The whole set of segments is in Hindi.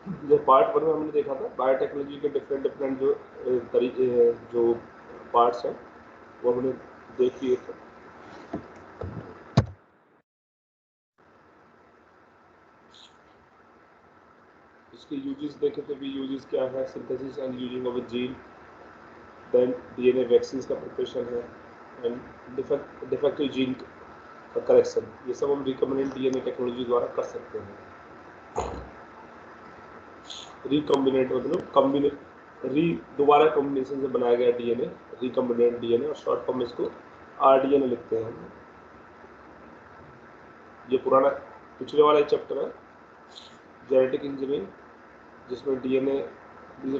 जो पार्ट वन में हमने देखा था बायोटेक्नोलॉजी के डिफरेंट डिफरेंट जो तरीके जो पार्ट्स हैं वो हमने देख लिए थे। इसके यूजेस देखे थे भी, यूजेस क्या है, synthesis and using of a gene, then DNA vaccine का प्रिपरेशन है, एंड डिफेक्टिव जीन का करेक्शन, ये सब हम रिकम्बिनेंट डीएनए टेक्नोलॉजी द्वारा कर सकते हैं। रिकम्बिनेंट मतलब दोबारा कॉम्बिनेशन से बनाया गया डीएनए, रिकम्बिनेंट डीएनए, और शॉर्ट फॉर्म में इसको आरडीएनए लिखते हैं। ये पुराना पिछले वाला चैप्टर है जेनेटिक इंजीनियरिंग, जिसमें DNA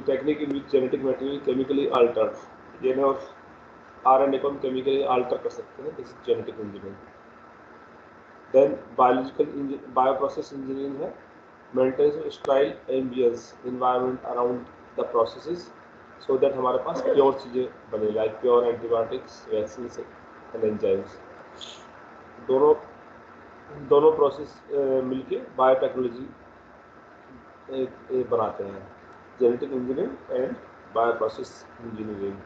technique in which genetic material chemically altered, DNA और आरएनए को हम केमिकली अल्टर कर सकते हैं, this is genetic engineering. Then biological bioprocess engineering है, maintain sterile ambience environment around the processes so that हमारे पास प्योर चीज़ें बने, like pure antibiotics, vaccine and enzymes. दोनों दोनों प्रोसेस मिलके बायोटेक्नोलॉजी बनाते हैं, genetic engineering and bioprocess engineering.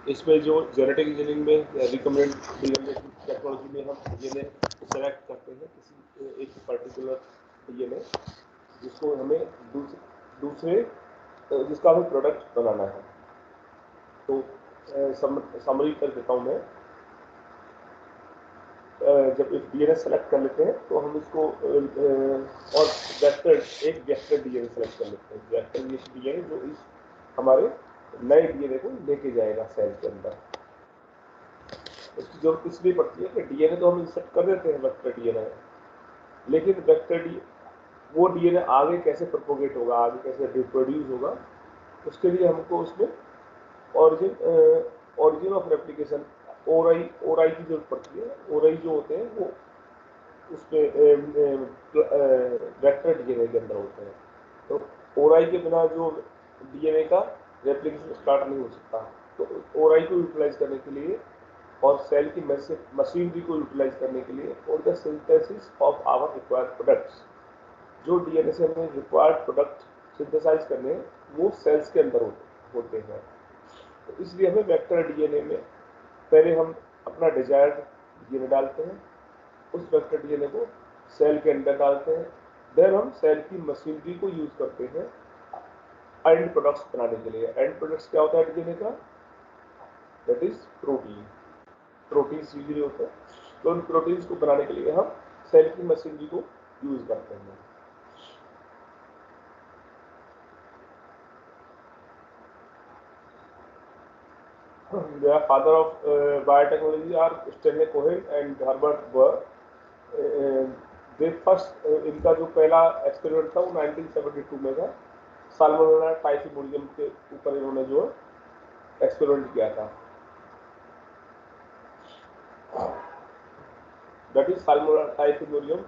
इसमें जो जेनेटिक इंजीनियरिंग में रिकमेंड टेक्नोलॉजी में हम डीएनए सेलेक्ट करते हैं किसी एक पर्टिकुलर डीएनए जिसको हमें दूसरे जिसका हमें प्रोडक्ट बनाना है। तो समरी कर देता हूँ मैं। जब एक डीएनए सेलेक्ट कर लेते हैं तो हम इसको और वेक्टर एक वेक्टर डीएनए सेलेक्ट कर लेते हैं, वेक्टर डीएनए जो इस हमारे नए डीएनए को लेके जाएगा सेल के अंदर। इसकी जरूरत इसलिए पड़ती है कि डीएनए तो हम इंसर्ट कर देते हैं वेक्टर डीएनए, लेकिन वेक्टर डी वो डीएनए आगे कैसे प्रोपोगेट होगा, आगे कैसे रिप्रोड्यूस होगा, उसके लिए हमको उसमें ऑरिजिन ऑफ रेप्लिकेशन ओराई की जरूरत पड़ती है। ओराई जो होते हैं वो उसमें वेक्टर डीएनए के अंदर होते हैं, तो ओराई के बिना जो डीएनए का रेप्लिकेशन स्टार्ट नहीं हो सकता। तो ओराई को यूटिलाइज करने के लिए और सेल की मशीनरी को यूटिलाइज करने के लिए for the synthesis of our required products, जो डीएनए से हमें रिक्वायर्ड प्रोडक्ट सिंथेसाइज करने हैं वो सेल्स के अंदर होते हैं। तो इसलिए हमें वेक्टर डीएनए में पहले हम अपना डिजायर्ड डीएनए डालते हैं, उस वेक्टर डीएनए को सेल के अंदर डालते हैं, देन हम सेल की मशीनरी को यूज करते हैं एंड प्रोडक्ट्स बनाने के लिए। एंड प्रोडक्ट्स क्या होता है डीएनए का, that is protein. Proteins usually होते हैं, तो उन प्रोटीन्स को बनाने के लिए हम सेल की मशीनरी को यूज करते हैं। The father of biotechnology are Stanley Cohen and Herbert Burr. इनका जो पहला एक्सपेरिमेंट था वो 1972 में था, साल्मोनेला टाइफिमोडियम के ऊपर इन्होंने जो एक्सपेरिमेंट किया था, दैट इज साल्मोनेला टाइफिमोडियम।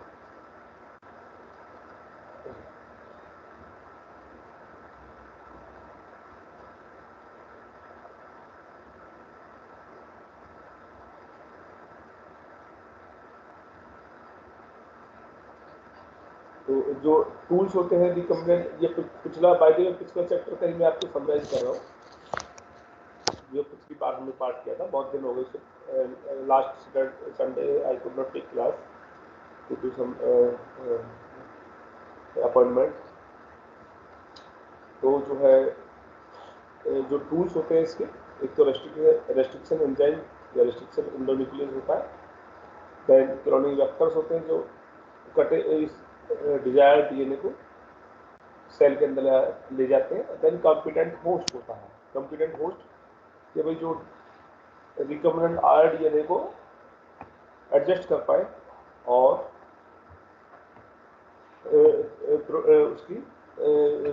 तो जो टूल्स होते हैं रिकम्बिनेंट, ये पिछला बाय द वे पिछला चैप्टर कहीं मैं आपको समराइज कर रहा हूँ, जो पिछली बार हमने पार्ट किया था, बहुत दिन हो गए, last Sunday I could not take class to do some appointment. तो जो है जो टूल्स होते हैं इसके, एक तो रेस्ट्रिक्शन एंजाइम या रेस्ट्रिक्शन इंडोन्यूक्लियस होता है, देन क्लोनिंग वेक्टर्स होते हैं जो कटे इस डिजायर्ड डीएनए को सेल के अंदर ले जाते हैं, देन कॉम्पिटेंट होस्ट होता है। कॉम्पिटेंट होस्ट कि भाई जो रिकम्बिनेंट आर डीएनए को एडजस्ट कर पाए और उसकी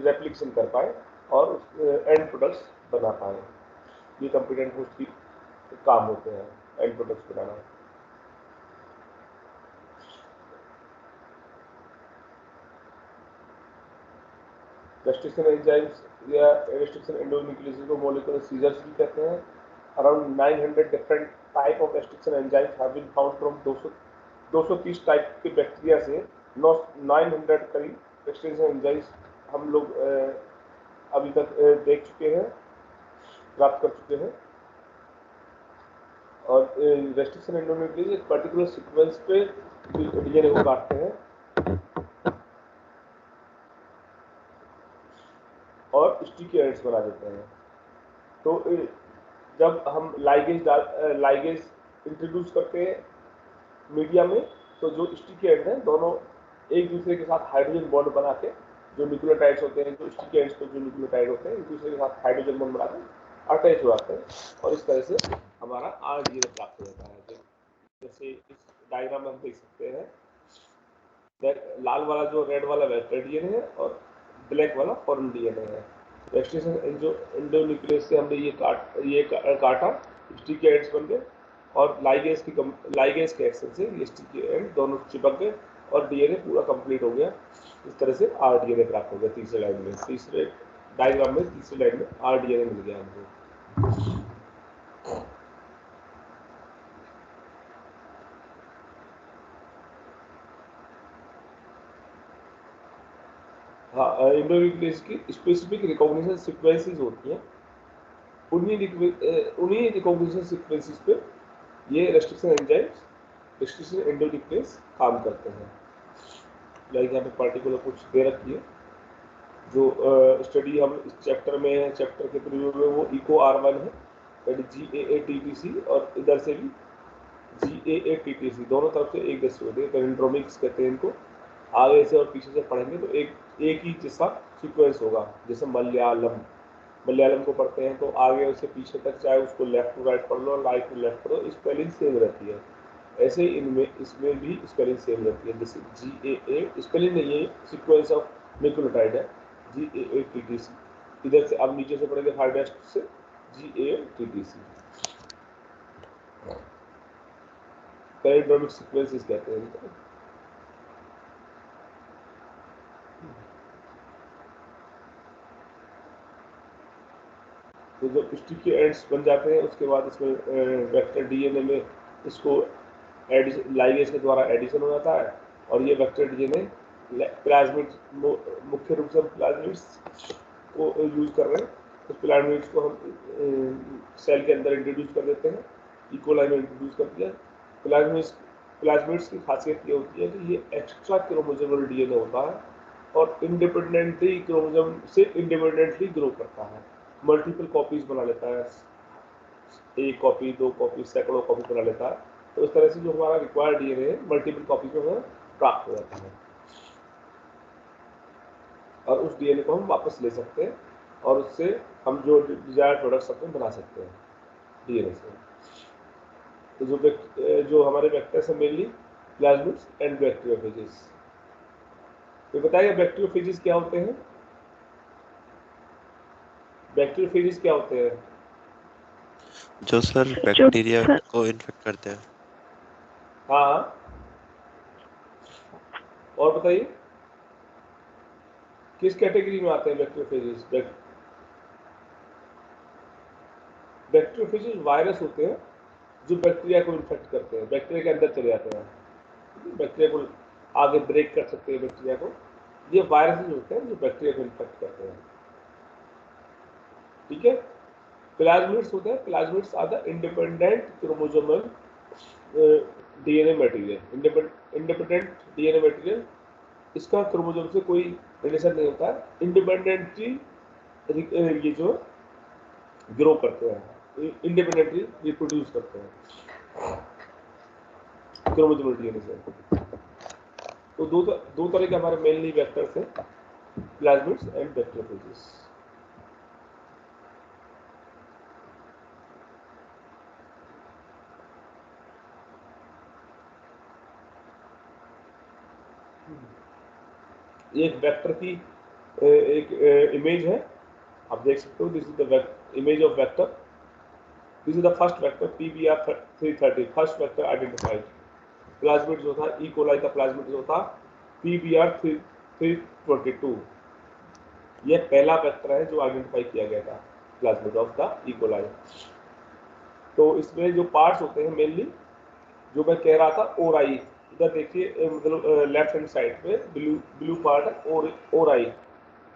रेप्लिकेशन कर पाए और एंड प्रोडक्ट्स बना पाए। ये कॉम्पिटेंट होस्ट की काम होते हैं, एंड प्रोडक्ट्स बनाना। रेस्ट्रिक्शन एंजाइम्स या रेस्ट्रिक्शन एंडोन्यूक्लियोसिस को मोलिकुलर सीजर्स भी कहते हैं। Around 900 different type of restriction enzymes have been found from 230 type के बैक्टीरिया से 900 करीब रेस्ट्रिक्शन एंजाइम्स हम लोग अभी तक देख चुके हैं, प्राप्त कर चुके हैं। और रेस्ट्रिक्शन एंडोन्यूक्लियोसिस एक पर्टिकुलर सीक्वेंस पे डीएनए को काटते हैं और स्टिकी एंड्स बना देते हैं। तो जब हम लाइगेज इंट्रोड्यूस करते हैं मीडिया में, तो जो स्टिकी एंड हैं दोनों एक दूसरे के साथ हाइड्रोजन बॉन्ड बना के, जो न्यूक्लियोटाइड्स होते हैं, जो स्टिकी एंड्स पे जो न्यूक्लियोटाइड होते हैं, एक दूसरे के साथ हाइड्रोजन बॉन्ड बना के अटैच हो जाते हैं और इस तरह से हमारा आरडीएनए प्राप्त हो जाता है। जैसे इस डायग्राम में हम देख सकते हैं, लाल वाला जो रेड वाला वेक्टर डीएनए है और ब्लैक वाला फॉरेन डीएनए है। रेस्ट्रिक्शन जो एंडोन्यूक्लियस से हमने ये काटा, स्टिकी एंड्स बन गए और लाइगेज के एक्शन से ये स्टिकी एंड दोनों चिपक गए और डीएनए पूरा कंप्लीट हो गया। इस तरह से आरडीएनए प्राप्त हो गया। तीसरे डायग्राम में तीसरी लाइन में आरडीएनए मिल गया हमको। हाँ, एंडोन्यूक्लियस की स्पेसिफिक रिकॉग्निशन सीक्वेंसेस होती हैं। उन्हीं रिकॉग्निशन सीक्वेंसेस पे ये रेस्ट्रिक्शन एंजाइम्स, रेस्ट्रिक्शन एंडोन्यूक्लियस काम करते हैं। लाइक यहाँ पे पार्टिकुलर कुछ दे रखी है, जो स्टडी हम इस चैप्टर में है, चैप्टर के प्रीव्यू में वो इको R1 है, GAATTC, और इधर से भी GAATTC, दोनों तरफ से एक जैसे होते हैं, पैलिंड्रोमिक्स कहते हैं इनको। आगे से और पीछे से पढ़ेंगे तो एक ही जैसा सीक्वेंस होगा। जैसे मलयालम को पढ़ते हैं तो आगे से पीछे तक, चाहे उसको लेफ्ट टू राइट पढ़ लो और राइट टू लेफ्ट पढ़ो, स्पेलिंग सेम रहती है। ऐसे ही इसमें भी स्पेलिंग सेम रहती है। जैसे GAA स्पेलिंग नहीं है, सीक्वेंस ऑफ न्यूक्लियोटाइड है, GAATTC। इधर से अब नीचे से पढ़ेंगे हार्डेस्ट से GAATTC, पैलिंड्रोमिक सीक्वेंसेस कहते हैं इनको। तो जब स्टिकी एंड्स बन जाते हैं उसके बाद इसमें वेक्टर डीएनए में इसको लाइगेज के द्वारा एडिशन हो जाता है और ये वेक्टर डीएनए प्लाज्मिड, मुख्य रूप से हम प्लाज्मिड्स को यूज कर रहे हैं। तो प्लाज्मिड्स को हम सेल के अंदर इंट्रोड्यूस कर देते हैं। इकोलाई में इंट्रोड्यूस कर दिया। प्लाज्मिड्स की खासियत ये होती है कि ये एक्स्ट्रा क्रोमोसोमल डीएनए होता है और इंडिपेंडेंटली क्रोमोसोम से इंडिपेंडेंटली ग्रो करता है, मल्टीपल कॉपीज बना लेता है, एक कॉपी, दो कॉपी, सैकड़ों कॉपी बना लेता है। तो इस तरह से जो हमारा रिक्वायर्ड डीएनए है मल्टीपल कॉपीज में प्राप्त हो जाता है और उस डीएनए को हम वापस ले सकते हैं और उससे हम जो डिजायर्ड प्रोडक्ट्स अपने बना सकते हैं डीएनए से। तो जो हमारे वेक्टर्स हैं मेनली प्लाज्मिड्स एंड बैक्टीरियोफेजेस। तो बताइए बैक्टीरियोफेजेस क्या होते हैं? बैक्टीरियोफेजेस क्या होते हैं? जो सर बैक्टीरिया को इन्फेक्ट करते हैं। हाँ, और बताइए किस कैटेगरी में आते हैं बैक्टीरियोफेजेस? बैक्टीरियोफेजेस वायरस होते हैं जो बैक्टीरिया को इन्फेक्ट करते हैं, बैक्टीरिया के अंदर चले जाते हैं, बैक्टीरिया को आगे ब्रेक कर सकते हैं बैक्टीरिया को। ये वायरसेस होते हैं जो बैक्टीरिया को इन्फेक्ट करते हैं। ठीक है। प्लाज्मिड्स होते हैं, plasmids are the independent chromosomal DNA material. Independent DNA material, इसका क्रोमोसोम से कोई रिलेशन नहीं होता है, इंडिपेंडेंटली ये जो ग्रो करते हैं, इंडिपेंडेंटली रिप्रोड्यूस करते हैं क्रोमोसोमल डीएनए से। तो दो तरह के हमारे मेनली वेक्टर्स हैं, प्लाज्मिड्स एंड बैक्टीरियोफेजेस। एक वेक्टर की एक इमेज है, आप देख सकते हो। This is the image of vector. This is the first vector PBR330, first vector identified. Plasmid जो था, ई कोलाई का प्लाज्मिड जो था PBR322, यह पहला वेक्टर है जो आइडेंटिफाई किया गया था प्लाज्मिड ऑफ द इकोलाई। तो इसमें जो पार्ट्स होते हैं मेनली, जो मैं कह रहा था ओराई, इधर देखिए मतलब लेफ्ट हैंड साइड पे ब्लू ब्लू पार्ट है ओराई,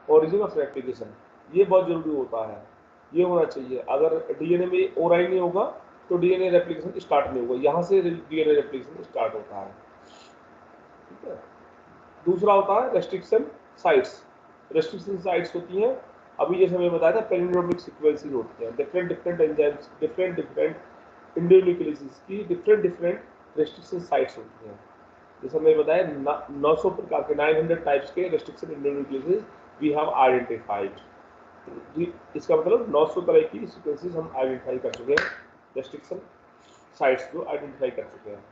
ओरिजिन ऑफ रेप्लिकेशन, ये बहुत जरूरी होता है, ये होना चाहिए। अगर डीएनए में ओराई नहीं होगा तो डीएनए रेप्लिकेशन स्टार्ट नहीं होगा, यहाँ से डीएनए रेप्लिकेशन स्टार्ट होता है, ठीक है। दूसरा होता है रेस्ट्रिक्शन साइट्स। रेस्ट्रिक्शन साइट्स होती हैं, अभी जैसे मैं बताया था पेलिंड्रोमिक सीक्वेंसेस होती हैं, different different enzymes, different different endonucleases की डिफरेंट डिफरेंट रेस्ट्रिक्शन साइट्स होती हैं। जैसे मैं बताया 900 प्रकार के 900 टाइप्स के रेस्ट्रिक्शन इंडियोन्यूक्लियसेस वी हैव आइडेंटिफाइड। इसका मतलब 900 तरह की सीक्वेंसेस हम आइडेंटिफाई कर चुके हैं, रेस्ट्रिक्शन साइट्स जो आइडेंटिफाई कर चुके हैं।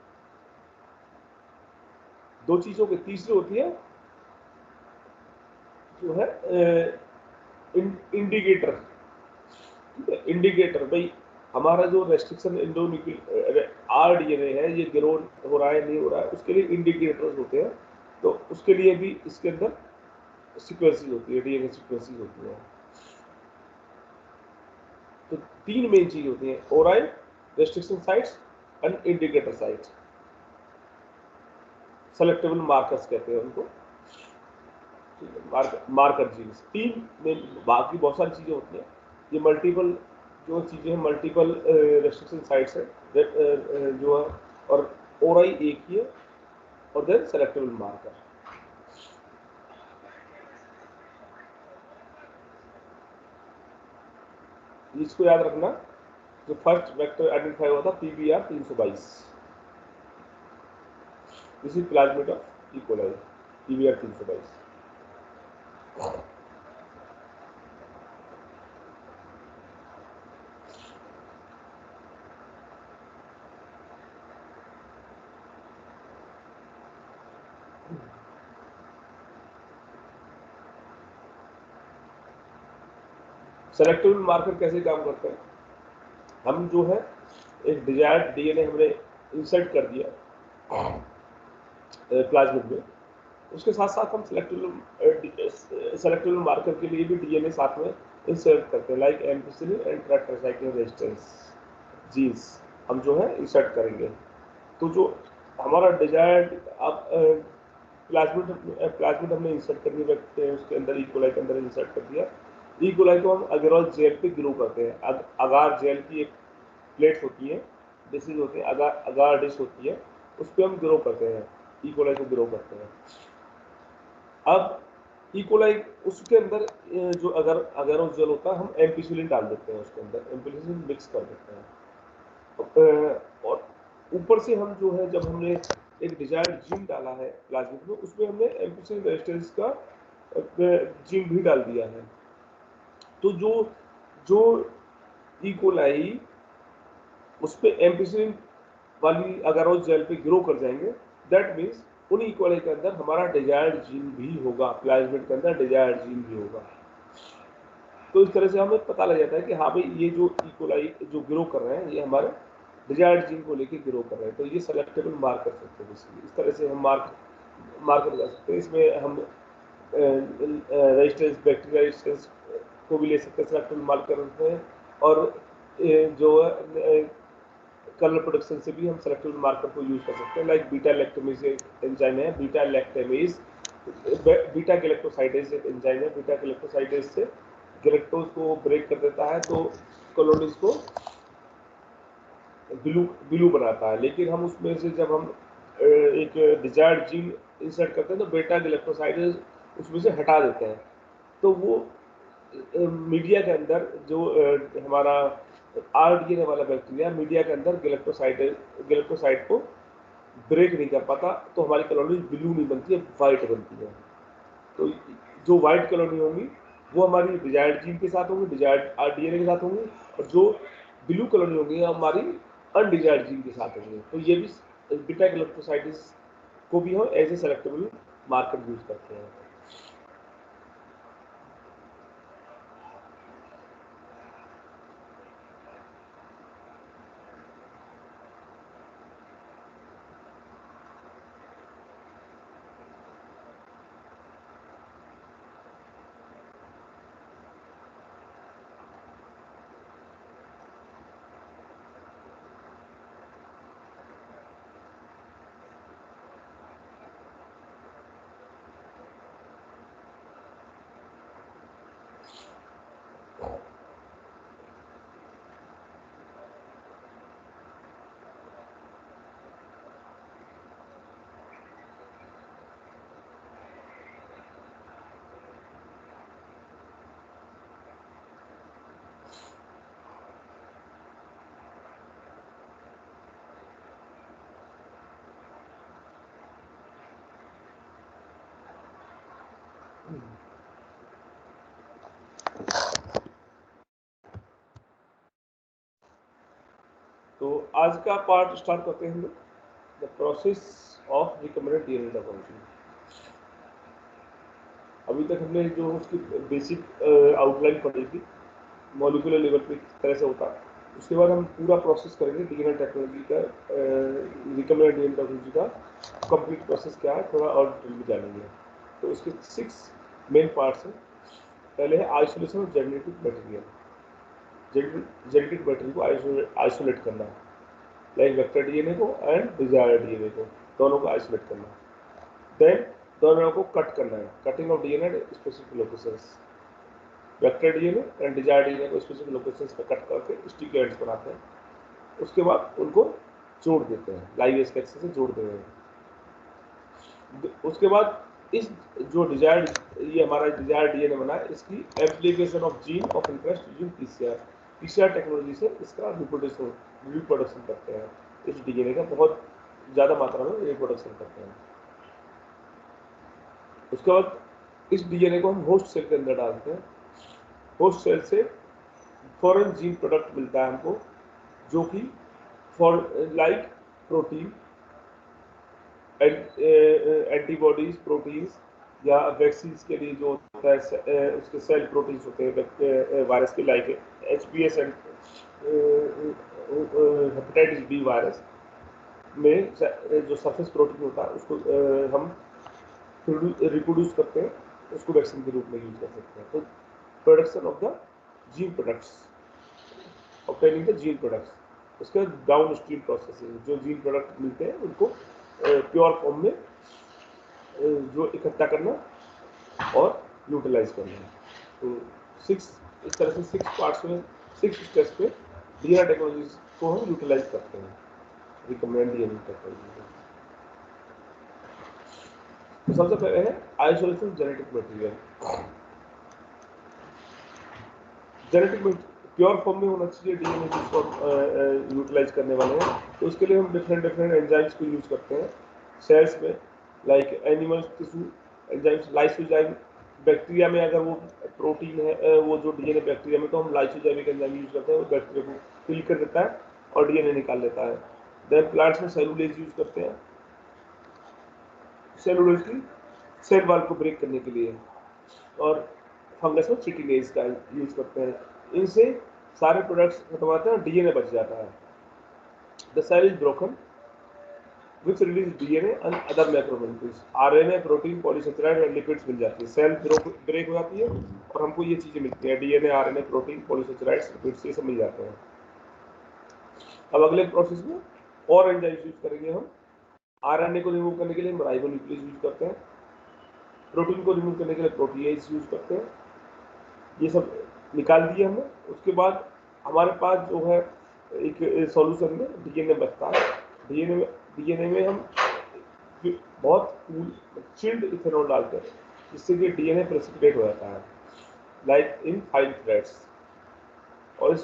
दो चीजों की तीसरी होती है जो है इंडिकेटर, ठीक है। इंडिकेटर भाई हमारा जो रेस्ट्रिक्शन आरडीएनए है ये ग्रो हो रहा है नहीं हो रहा है, उसके लिए इंडिकेटर्स होते हैं। तो उसके लिए भी इसके अंदर सीक्वेंसेस होती है, डीएनए सीक्वेंसेस होती है। तो तीन मेन चीज होती है, ओराइल, restriction sites and indicator sites. Selectable markers कहते हैं उनको, मार्कर जीन्स। तीन में बाकी बहुत सारी चीजें होती हैं, ये मल्टीपल जो चीजें हैं, मल्टीपल रेस्ट्रिक्शन साइट्स है जो है, और ओराई एक ही है, और देन सेलेक्टेबल मार्कर। इसको याद रखना, जो फर्स्ट वेक्टर आइडेंटिफाई हुआ था PBR 322, this is plasmid of E coli, PBR 322। Selectable marker कैसे काम करते हैं, हम जो है एक डिजायर्ड डीएनए हमने इंसर्ट कर दिया प्लाज्मिड में, उसके साथ साथ हम सेलेक्टेबल मार्कर के लिए भी डीएनए साथ में इंसर्ट करते हैं, like ampicillin and tetracycline resistance genes हम जो है इंसर्ट करेंगे। तो जो हमारा डिजायर्ड अब प्लाज्मिड हमने इंसर्ट कर दिया, उसके अंदर इकोलाई के अंदर इंसर्ट कर दिया। इकोलाई को हम अगेरॉल जेल पे ग्रो करते हैं। अगार जेल की एक प्लेट होती है, डिशेज होते हैं, अगार डिश होती है, उस पर हम ग्रो करते हैं, इकोलाई को ग्रो करते हैं। अब इकोलाई उसके अंदर जो अगर जेल होता है, हम एम्पिसिलिन डाल देते हैं उसके अंदर, एम्पिसिलिन मिक्स कर देते हैं। और ऊपर से हम जो है, जब हमने एक डिजायर्ड जीन डाला है प्लाज्मिड में, उसमें हमने एम्पिसिलिन रेजिस्टेंस का जीन भी डाल दिया है। तो जो जो इकोलाई उस पर एम्पिसिलिन वाली अगारोज जेल पे ग्रो कर जाएंगे, दैट मीन्स उन इकोलाई के अंदर हमारा डिजायर्ड जीन भी होगा, प्लाज्मिड के अंदर डिजायर्ड जीन भी होगा। तो इस तरह से हमें पता लग जाता है कि हाँ भाई ये जो इकोलाई जो ग्रो कर रहे हैं ये हमारे डिजायर्ड जीन को लेके ग्रो कर रहे हैं। तो ये सेलेक्टेबल मार्कर सकते हैं, इस तरह से हम मार्कर लगा सकते हैं। इसमें हम रेजिस्टेंस, बैक्टीरिया रेजिस्टेंस को भी ले सकते हैं सेलेक्टेबल मार्कर में, और जो कलर प्रोडक्शन से भी हम सेलेक्टेबल मार्कर को यूज कर सकते हैं, लाइक बीटा लैक्टेमेज एंजाइम है, बीटा लैक्टेमेज, बीटा गैलेक्टोसाइडेज एक एंजाइम है, बीटा गैलेक्टोसाइडेज से गैलेक्टोज को ब्रेक कर देता है, तो कॉलोनीज को ब्लू बनाता है। लेकिन हम उसमें से जब हम एक डिजायर्ड जीन इंसर्ट करते हैं तो बीटा गैलेक्टोसाइडेज उसमें से हटा देते हैं, तो वो मीडिया के अंदर जो हमारा आरडीएनए वाला बैक्टीरिया मीडिया के अंदर गैलेक्टोसाइड को ब्रेक नहीं कर पाता, तो हमारी कॉलोनी ब्लू नहीं बनती है, वाइट बनती है। तो जो वाइट कॉलोनी होंगी वो हमारी डिजायर्ड जीन के साथ होंगी, डिजायर्ड आरडीएनए के साथ होंगी, और जो ब्लू कॉलोनी होंगी हमारी अनडिजायर्ड जीन के साथ होंगी। तो ये भी बीटा गैलेक्टोसाइड्स को भी हम as a selectable marker use करते हैं। तो आज का पार्ट स्टार्ट करते हैं हम लोग, the process of recommended DNA topology. अभी तक हमने जो उसकी बेसिक आउटलाइन पढ़ी थी, मॉलिक्यूलर लेवल पे किस तरह से होता है, उसके बाद हम पूरा प्रोसेस करेंगे डीएनए टेक्नोलॉजी का, रिकमेंडेड डीएनए टेक्नोलॉजी का कंप्लीट प्रोसेस क्या है थोड़ा और डिटेल में जानेंगे। तो इसके 6 मेन पार्ट्स हैं। पहले है isolation of genetic material, genetic material को आइसोलेट करना, लाइक वेक्टर डीएनए को एंड डिजायर्ड डीएनए को, दोनों को आइसोलेट करना। देन दोनों को कट करना है, cutting of DNA at specific locations, vector DNA and desired DNA को स्पेसिफिक लोकेशंस पे कट करके स्टिक एंड्स बनाते हैं। उसके बाद उनको जोड़ देते हैं, लाइगेज के एक्सेस से जोड़ देते हैं। उसके बाद इस जो डिजायर्ड, ये हमारा डिजायर्ड डीएनए बना है, इसकी application of gene of interest using PCR technology से इसका रिप्रोडक्शन करते हैं। इस डीएनए का बहुत ज़्यादा मात्रा में रिप्रोडक्शन करते हैं। उसके बाद इस डीएनए को हम होस्ट सेल के अंदर डालते हैं। होस्ट सेल से फॉरेन जीन प्रोडक्ट मिलता है हमको, जो कि for like protein, antibodies, proteins या वैक्सीन के लिए जो होता है उसके सेल प्रोटीन्स होते हैं वायरस के, like HBS and hepatitis B virus में जो सरफेस प्रोटीन होता है उसको हम रिप्रोड्यूस करते हैं, उसको वैक्सीन के रूप में यूज कर सकते हैं। तो production of the gene products, obtaining the gene products, उसके डाउन स्ट्रीम प्रोसेसिंग, जो जीन प्रोडक्ट मिलते हैं उनको प्योर फॉर्म में जो इकट्ठा करना और यूटिलाइज करना। तो 6 इस तरह से 6 पार्ट्स में, 6 स्टेप्स पे डीएनए टेक्नोलॉजी को हम यूटिलाइज करते हैं, रिकमेंड डीएनए टेक्नोलॉजी। तो सबसे पहले है isolation genetic material. Genetic pure form में होना चाहिए डीएनए जिसको हम यूटिलाइज करने वाले हैं। तो उसके लिए हम डिफरेंट एंजाइम्स को यूज करते हैं सेल्स में, like animal tissue enzymes, lysozyme. Bacteria में अगर वो प्रोटीन है, वो जो डीएनए बैक्टीरिया में, तो हम लाइसोजाइमिक एंजाइम यूज करते हैं, वो बैक्टीरिया को किल कर देता है और डीएनए निकाल लेता है। देन प्लांट्स में सेलुलोज यूज करते हैं, सेलुलोज की सेल वॉल को ब्रेक करने के लिए, और फंगस में चिटिनेज का यूज करते हैं। इनसे सारे प्रोडक्ट्स खत्म होते हैं, डीएनए बच जाता है। The cell is broken which release DNA and other macromolecules, RNA, protein, polysaccharide and lipids मिल जाती है। सेल ब्रेक हो जाती है और हमको ये चीजें मिलती हैं, DNA, RNA, protein, polysaccharides, lipids, ये सब मिल जाते हैं। अब अगले प्रोसेस में और एंजाइम्स यूज करेंगे हम। आरएनए को रिमूव करने के लिए हम राइबोन्यूक्लियस यूज करते हैं, प्रोटीन को रिमूव करने के लिए प्रोटीएज यूज करते हैं। ये सब निकाल दिए हमने। उसके बाद हमारे पास जो है एक सॉल्यूशन में डीएनए बचता है। डीएनए में हम बहुत चिल्ड इथेनॉल डालते हैं, जिससे कि डीएनए प्रेसिपिटेट हो जाता है, लाइक इन 5 थ्रेड्स। और इस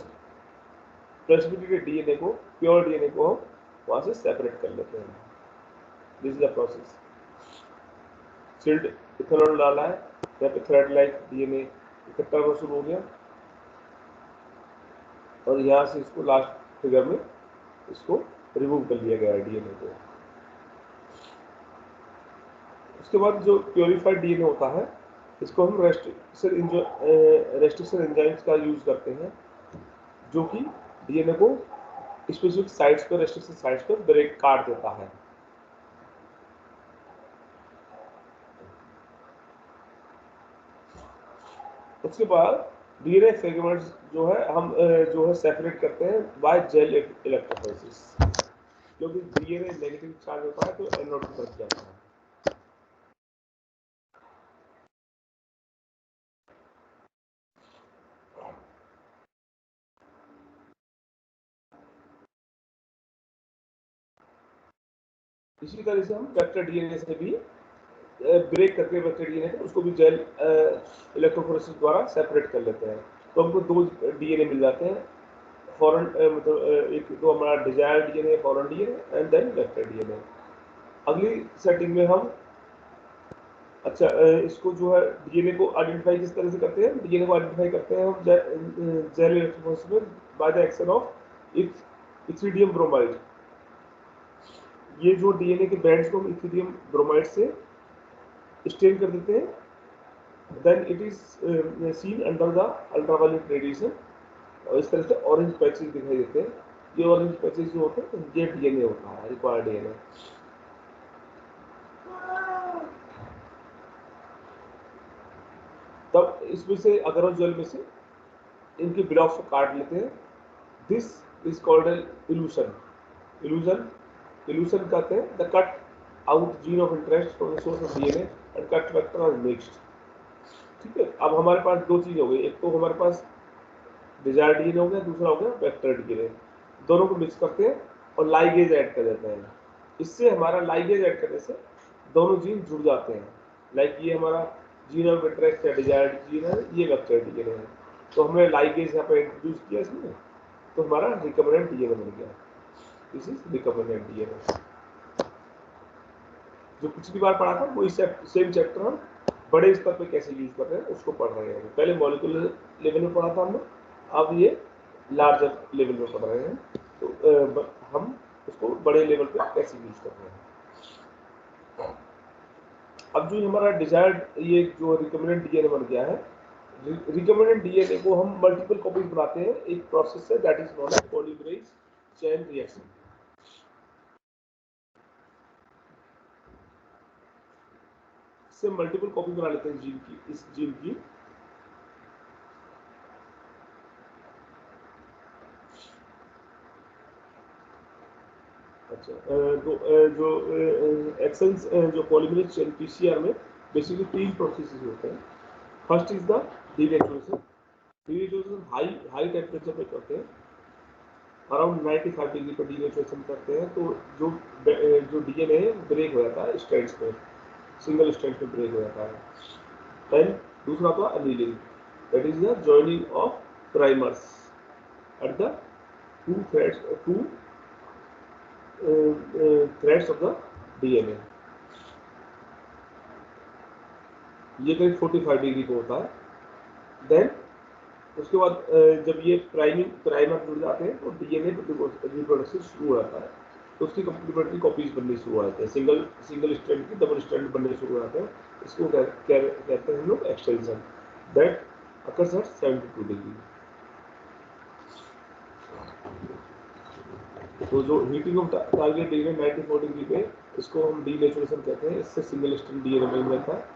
प्रेसिपिटेटेड डीएनए को, प्योर डीएनए को हम वहाँ से सेपरेट कर लेते हैं। This is the process. Chilled ethanol डाला है, यहाँ पे थ्रेड लाइक डीएनए इकट्ठा होना शुरू हो गया, और यहाँ से इसको लास्ट फिगर में इसको रिमूव कर लिया गया है डीएनए को। उसके बाद जो प्योरीफाइड डीएनए होता है, इसको हम रेस्ट्रिक्शन एंजाइम्स का यूज करते हैं, जो कि डीएनए को स्पेसिफिक साइट्स पर, रेस्ट्रिक्शन साइट्स पर ब्रेक काट देता है। उसके बाद डीएनए फ्रेगमेंट्स जो है हम जो है सेपरेट करते हैं बाय जेल इलेक्ट्रोफोरेसिस, क्योंकि डीएनए नेगेटिव चार्ज होता है तो एनोड की तरफ जाता है। इसी तरह से हम वेक्टर डीएनए से भी ब्रेक करके वेक्टर डीएनए को, उसको भी जेल इलेक्ट्रोफोरेसिस द्वारा सेपरेट कर लेते हैं। तो हमको 2 डीएनए मिल जाते हैं, फॉरेन मतलब एक तो हमारा desired DNA, foreign DNA, and then vector DNA. अगली सेटिंग में हम अच्छा, इसको जो है डीएनए को आइडेंटिफाई किस तरह से करते हैं? डीएनए को आइडेंटिफाई करते हैं हम gel electrophoresis by the action of ethidium bromide. ये जो डीएनए के बैंड्स को हम इथिडियम ब्रोमाइड से स्टेन कर देते हैं, then it is seen under the ultraviolet radiation, और इस तरह से ऑरेंज पैचेस दिखाई देते हैं। ये ऑरेंज पैचेस जो होते हैं ये डीएनए होता है, रिक्वायर्ड डीएनए। तब इसमें से अगर हम जेल में से इनके ब्लॉक्स को काट लेते हैं, this is called an elution. Elution कहते हैं the cut out gene of interest from the source of DNA and cut vector are mixed. ठीक है, अब हमारे पास दो चीज हो गई, एक तो हमारे पास डिजायर्ड डीएनए हो गया, दूसरा हो गया वेक्टर डीएनए। दोनों को मिक्स करते हैं और लाइगेज ऐड कर देते हैं। इससे हमारा लाइगेज ऐड करने से दोनों जीन जुड़ जाते हैं। लाइक ये हमारा जीन ऑफ इंटरेस्ट या डिजायर्ड जीन है, ये वेक्टर डीएनए है, तो हमने लाइगेज यहाँ पे इंट्रोड्यूस किया इसमें, तो हमारा रिकम्बिनेंट डीएनए बन गया। This is recombinant DNA. जो पिछली बार पढ़ा था वही सेम चैप्टर हम बड़े स्तर पे कैसे यूज कर रहे हैं उसको पढ़ रहे हैं। पहले मॉलिक्यूलर लेवल में पढ़ा था हमने, अब ये लार्जर लेवल में पढ़ रहे हैं, तो हम उसको बड़े लेवल पे कैसे यूज कर रहे हैं। अब जो हमारा डिजायर्ड ये जो रिकम्बिनेंट डीएनए बन गया है, रिकम्बिनेंट डीएनए को हम मल्टीपल कॉपीज बनाते हैं एक प्रोसेस से, that is known as polymerase chain reaction. से मल्टीपल कॉपी बना लेते हैं जीन की, इस जीन की। अच्छा, तो जो एक्सेंस जो पॉलीमरेज चेन पीसीआर में बेसिकली तीन प्रोसेसेस होते हैं। First is the denaturation. Denaturation high temperature पे करते हैं, अराउंड 95 डिग्री पर डीनेचुरेशन करते हैं, तो जो डीएनए है ब्रेक हो जाता है स्ट्रैंड्स पे, सिंगल स्ट्रैंड पे ब्रेक हो जाता है। देन दूसरा था annealing, that is the joining of primers at the two threads of the DNA. ये करीब 45 डिग्री पे होता है। देन उसके बाद जब ये प्राइमर जुड़ जाते हैं तो डीएनए रिप्रोडक्शन शुरू हो जाता है, तो उसकी कम्प्लीमेंट्री कॉपीज बननी शुरू हो जाते हैं, सिंगल स्ट्रैंड की डबल स्ट्रैंड बनने शुरू हो जाते हैं। इसको कहते हैं हम लोग extension, that occurs at 72 degree. तो जो heating of target DNA 94 degree पे, इसको हम डीनेचुरेशन कहते हैं। इससे सिंगल स्ट्रैंड डीएनए बन जाता है।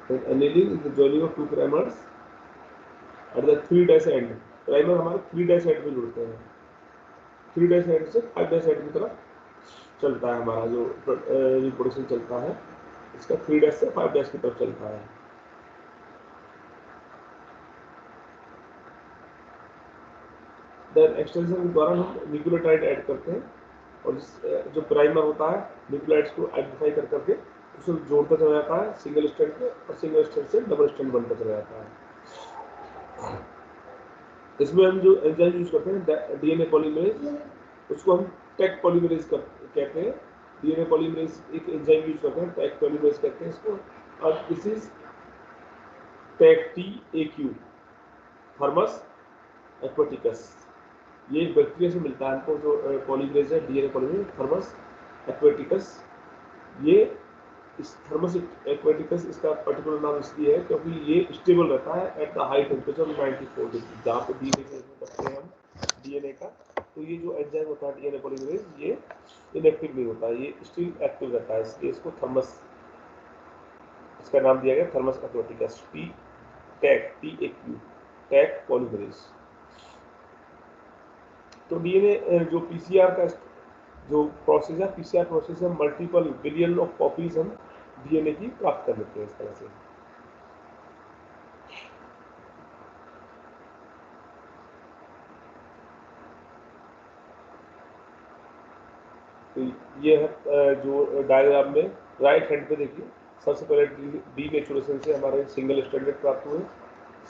Then annealing is the joining of two primers at the 3' end। Primer हमारे 3' end पे जुड़ते हैं, 3' end से 5' end की तरफ चलता है हमारा जो रिप्रोडक्शन चलता है, इसका 3' से 5' की तरफ चलता है। देन एक्सटेंशन के दौरान हम न्यूक्लियोटाइड ऐड करते हैं, और जो प्राइमर होता है न्यूक्लियोटाइड्स को आइडेंटिफाई कर करके उसे जोड़ता चला जाता है सिंगल स्ट्रैंड पे, और सिंगल स्ट्रैंड से डबल स्ट्रैंड बनता चला जाता है। इसमें हम जो एंजाइम यूज करते हैं डीएनए पॉलीमरेज, उसको हम टेक पॉलीमरेज कहते हैं। डीएनए पॉलीमरेज एक एंजाइम यूज करते हैं, टेक पॉलीमरेज कहते हैं इसको। और this is Taq TAQ, Thermus aquaticus. ये एक बैक्टीरिया से मिलता है हमको जो पॉलीमरेज है, डीएनए पॉलीमरेज, थर्मस एक्वेटिकस। ये इस थर्मस एक्वेटिकस इसका पर्टिकुलर नाम इसलिए है क्योंकि ये स्टेबल रहता है at the high temperature 94 degree, जहाँ पे डीएनए करते हैं हम डीएनए का। तो ये जो एंजाइम होता है डीएनए पॉलीमरेज, ये इनएक्टिव नहीं होता, ये स्टिल एक्टिव रहता है, इसलिए इसको थर्मस, इसका नाम दिया गया Thermus aquaticus, TAQ, Taq polymerase. तो डीएनए जो पीसीआर का जो प्रोसेस है, पीसीआर प्रोसेस है, मल्टीपल बिलियन ऑफ कॉपीज हम डीएनए की प्राप्त कर लेते हैं इस तरह से। तो ये है जो डायग्राम में राइट हैंड पे देखिए, सबसे पहले डीनेचुरेशन से हमारे सिंगल स्ट्रैंड प्राप्त हुए,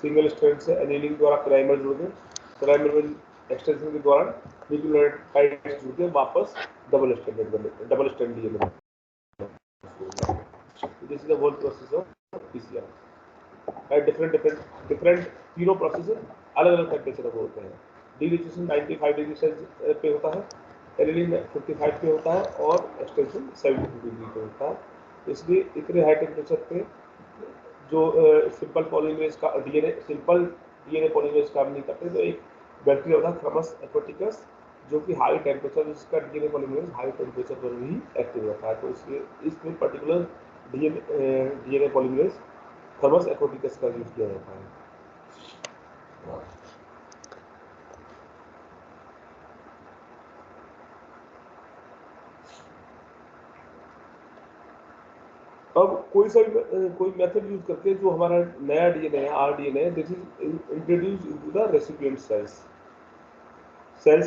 सिंगल स्ट्रैंड से एनीलिंग द्वारा प्राइमर जुड़ गए, प्राइमर में एक्सटेंशन के दौरान न्यूक्लियोटाइड्स जुड़ के वापस डबल स्ट्रैंड डीएनए बने। This is the whole process of PCR. Different तीनों प्रोसेस अलग अलग टेम्परेचर पर होते हैं। डिलिचेशन 95 डिग्री सेल्सियस पे होता है, एलिनिन 55 पे होता है और एक्सटेंशन 72 डिग्री पे होता है। इसलिए इतने हाई टेम्परेचर पे जो सिंपल पॉलीमरेज का डीएनए पॉलीमरेज काम नहीं करते, तो एक बैक्टीरिया होता है थर्मस एक्वाटिकस, जो कि हाई टेम्परेचर, जिसका डीएनए पॉलीमरेज हाई टेम्परेचर पर भी एक्टिव रहता है। तो इसलिए इसमें particular DNA polymerase thermos aquaticus का यूज किया जाता है। अब कोई मेथड यूज करके जो हमारा नया डीएनए है, rDNA, this is introduce into the recipient cells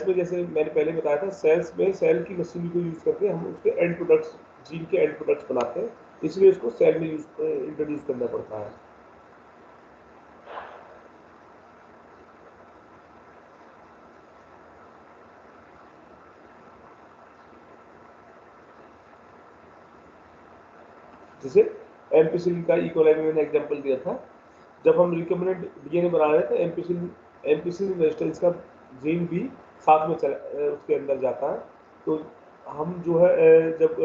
में। जैसे मैंने पहले बताया था, सेल्स में सेल की मशीनरी को यूज करके हम उसके एंड प्रोडक्ट्स, जीन के एंड प्रोडक्ट्स बनाते हैं, इसलिए उसको सेल में इंट्रोड्यूस करना पड़ता है। जैसे एम्पिसिलिन का इकोलाई में मैंने एग्जांपल दिया था, जब हम रिकम्बिनेंट डीएनए बना रहे थे, एम्पिसिलिन रेजिस्टेंस का जीन भी साथ में उसके अंदर जाता है। तो हम जो है जब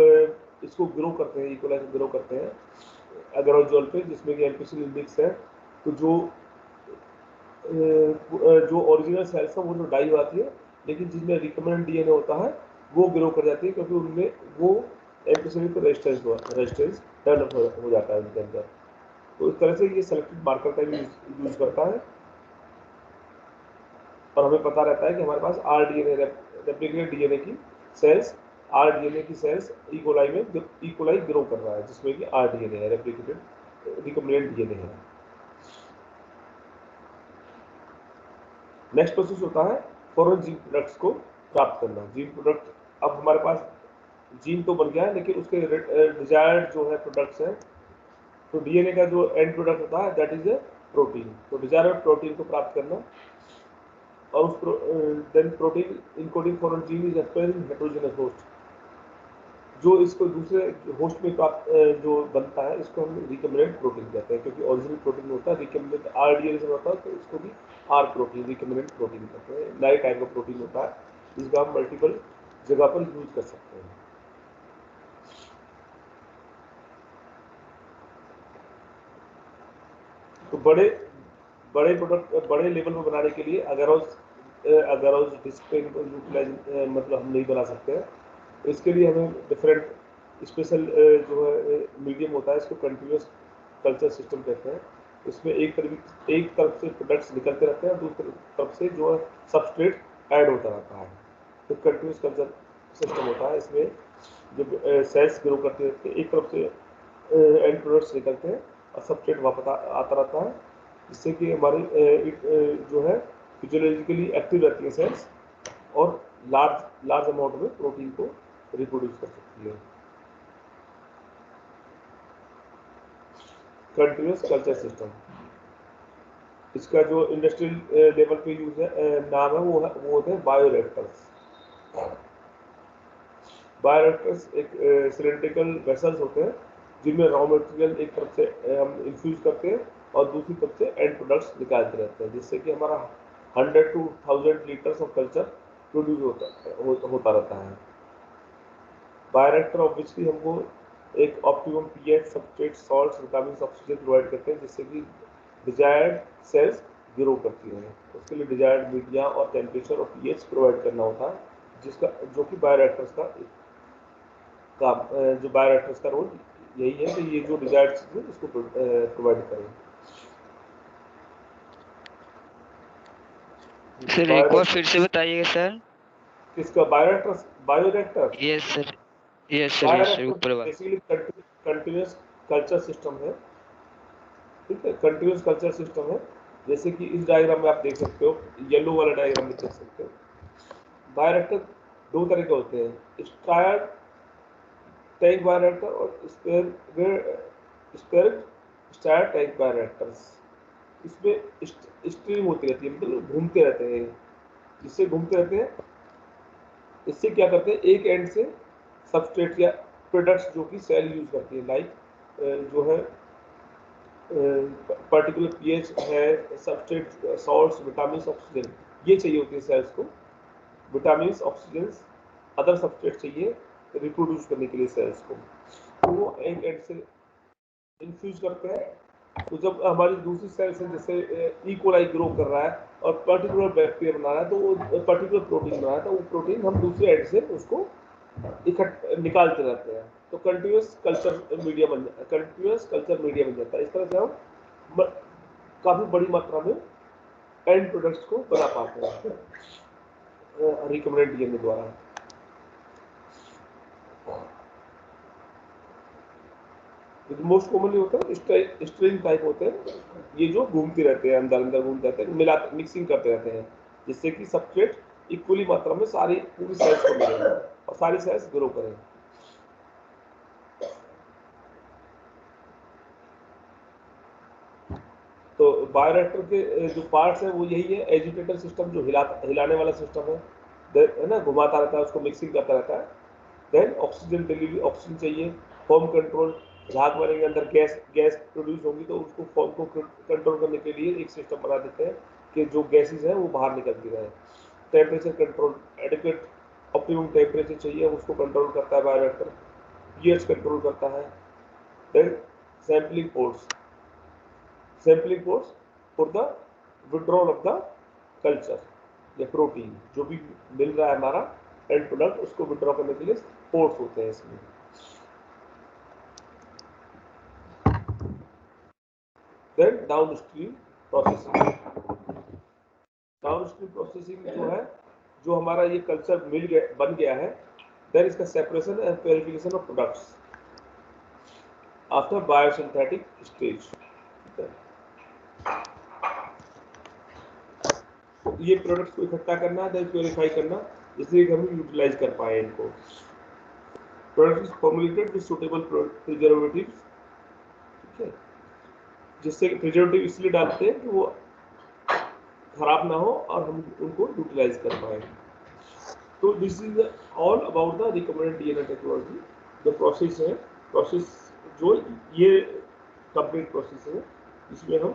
इसको ग्रो करते हैं, इकोलाई को ग्रो करते हैं एगरोजोल पे, जिसमें कि एम्पिसिलिन मिक्स है, तो जो ओरिजिनल सेल्स है वो जो डाई आती है, लेकिन जिसमें रिकम्बिनेंट डीएनए होता है वो ग्रो कर जाती है, क्योंकि उनमें वो एम्पिसिलिन को रेजिस्टेंस डेवलप हो जाता है उनके अंदर। तो इस तरह से ये सेलेक्टेड मार्कर का भी यूज करता है, और हमें पता रहता है कि हमारे पास आरडीएनए रेप्लिकेटेड डीएनए की सेल्स, आरडीएनए की सेल्स इकोलाई में इकोलाई ग्रो कर रहा है, जिसमें कि आरडीएनए है, रेप्लिकेटेड रिकम्बिनेंट डीएनए है। नेक्स्ट प्रोसेस होता है फॉरेन जीन प्रोडक्ट्स को प्राप्त करना। जीन प्रोडक्ट, अब हमारे पास जीन तो बन गया है, लेकिन उसके डिजायर्ड जो है प्रोडक्ट्स हैं, तो डीएनए का जो एंड प्रोडक्ट होता है दैट इज ए प्रोटीन। तो डिजायर्ड प्रोटीन को प्राप्त करना, और उस then protein encoding for gene is expressed in heterogenous host. जो इसको दूसरे होस्ट में प्राप्त जो बनता है, इसको हम रिकम्बिनेंट प्रोटीन कहते हैं, क्योंकि ओरिजिनल प्रोटीन होता है रिकम्बिनेंट आरडीएनए से होता है, तो इसको भी आर प्रोटीन, रिकम्बिनेंट प्रोटीन कहते हैं। नए टाइप का प्रोटीन होता है, जिसका हम मल्टीपल जगह पर यूज कर सकते हैं। तो बड़े प्रोडक्ट बड़े लेवल पर बनाने के लिए अगरोज डिस्क पे यूटिलाइज मतलब हम नहीं बना सकते हैं। इसके लिए हमें डिफरेंट स्पेशल जो है मीडियम होता है, इसको कंटिन्यूस कल्चर सिस्टम कहते हैं। इसमें एक तरफ से प्रोडक्ट्स निकलते रहते हैं, दूसरी तरफ से जो है सबस्ट्रेट ऐड होता रहता है। तो कंटिन्यूस कल्चर सिस्टम होता है। इसमें जब सेल्स ग्रो करते रहते हैं, एक तरफ से एंड प्रोडक्ट्स निकलते हैं और सबस्ट्रेट वापस आता रहता है, जिससे कि हमारी जो है फिजियोलॉजिकली एक्टिव रहती है सेल्स, और लार्ज अमाउंट में प्रोटीन को रिप्रोड्यूस कर सकती है। कंटिन्यूस कल्चर सिस्टम, इसका जो इंडस्ट्रियल लेवल पे यूज है नाम है वो होते हैं बायोरिएक्टर्स। बायोरिएक्टर्स एक सिलेंड्रिकल वेसल्स होते हैं, जिनमें रॉ मटेरियल एक तरफ से हम इन्फ्यूज करते हैं और दूसरी तरफ से एंड प्रोडक्ट्स निकालते रहते हैं, जिससे कि हमारा 100 to 1000 litres of culture produce होता रहता है। बायोरिएक्टर ऑब्वियसली हमको एक optimum pH, substrate, salts, vitamin, oxygen provide करते हैं, जिससे कि डिजायर्ड सेल्स ग्रो करती हैं। उसके लिए डिजायर्ड मीडिया और टेम्परेचर और पीएच प्रोवाइड करना होता है, जो कि बायोरिएक्टर्स जो बायोरिएक्टर्स का रोल यही है कि ये जो डिजायर्ड चीज है इसको प्रोवाइड करें। सर एक बार फिर से बताइएगा सर। किसका? बायोरिएक्टर? यस सर ऊपर वाला बेसिकली कंटिन्यूस कल्चर सिस्टम है। ठीक है, कंटिन्यूस कल्चर सिस्टम है। जैसे कि इस डायग्राम में आप देख सकते हो, येलो वाला डायग्राम में देख सकते हो। बायोरिएक्टर दो तरह के होते हैं, स्टायर्ड टैंक बायोरिएक्टर और स्टायर्ड टैंक बायोरिएक्टर्स। इसमें स्ट्रीम होती रहती है, मतलब घूमते रहते हैं। इससे घूमते रहते हैं। इससे क्या करते हैं, एक एंड से सबस्ट्रेट या प्रोडक्ट्स जो कि सेल यूज करती है, लाइक जो है पर्टिकुलर पीएच है, सबस्ट्रेट, सॉल्ट्स, विटामिन, ऑक्सीजन, ये चाहिए होती है सेल्स को। विटामिन, ऑक्सीजन, अदर सबस्ट्रेट चाहिए रिप्रोड्यूस करने के लिए सेल्स को, तो वो एक एंड से इन्फ्यूज करते हैं। तो जब हमारी दूसरी सेल्स है, जैसे ई कोलाई ग्रो कर रहा है और पर्टिकुलर बैक्टीरिया बना रहा है, तो वो पर्टिकुलर प्रोटीन बना रहा है, तो वो प्रोटीन हम दूसरे एंड से उसको निकालते रहते हैं। तो कंटिन्यूस कल्चर मीडिया बन जाता है। इस तरह से हम काफी बड़ी मात्रा में एंड प्रोडक्ट्स को बना पाते हैं रिकमेंडेड डीएनए द्वारा। मोस्ट कॉमनली होता है स्ट्रिंग टाइप होते हैं, ये जो घूमते रहते हैं, अंदर अंदर घूमते रहते हैं, मिला मिक्सिंग करते रहते हैं, जिससे कि सबस्ट्रेट इक्वली मात्रा में सारी पूरी सेल्स को मिले और सारी सेल्स ग्रो करें। तो बायोरिएक्टर के जो पार्ट्स हैं वो यही है, एजिटेटर सिस्टम जो हिलाने वाला सिस्टम है ना, घुमाता रहता है, उसको मिक्सिंग करता रहता है। देन ऑक्सीजन डिलीवरी, ऑक्सीजन चाहिए। फॉर्म कंट्रोल, झाग मारने के अंदर गैस प्रोड्यूस होगी तो उसको फॉर्म को कंट्रोल करने के लिए एक सिस्टम बना देते हैं कि जो गैसेज हैं वो बाहर निकलती रहे। Temperature control, adequate optimum temperature चाहिए, उसको कंट्रोल करता है बायोरिएक्टर। पीएच कंट्रोल करता है। Then sampling ports for the withdrawal of the culture या प्रोटीन, जो भी मिल रहा है हमारा एंड प्रोडक्ट, उसको विड्रॉ करने के लिए पोर्ट्स होते हैं इसमें। देन डाउनस्ट्रीम प्रोसेसिंग जो है, जो हमारा ये कल्चर बन गया है, देन इसका separation and purification of products after biosynthetic stage. ये प्रोडक्ट्स को इकट्ठा करना, देन प्यूरिफाई करना, इसलिए हम यूटिलाइज कर पाए इनको। Product is formulated with suitable preservatives, ठीक है, जिससे प्रिजर्वेटिव इसलिए डालते हैं कि वो खराब ना हो और हम उनको यूटिलाइज कर पाए। तो this is all about the recommended DNA technology. The process है, प्रोसेस जो ये कंप्लीट प्रोसेस है, इसमें हम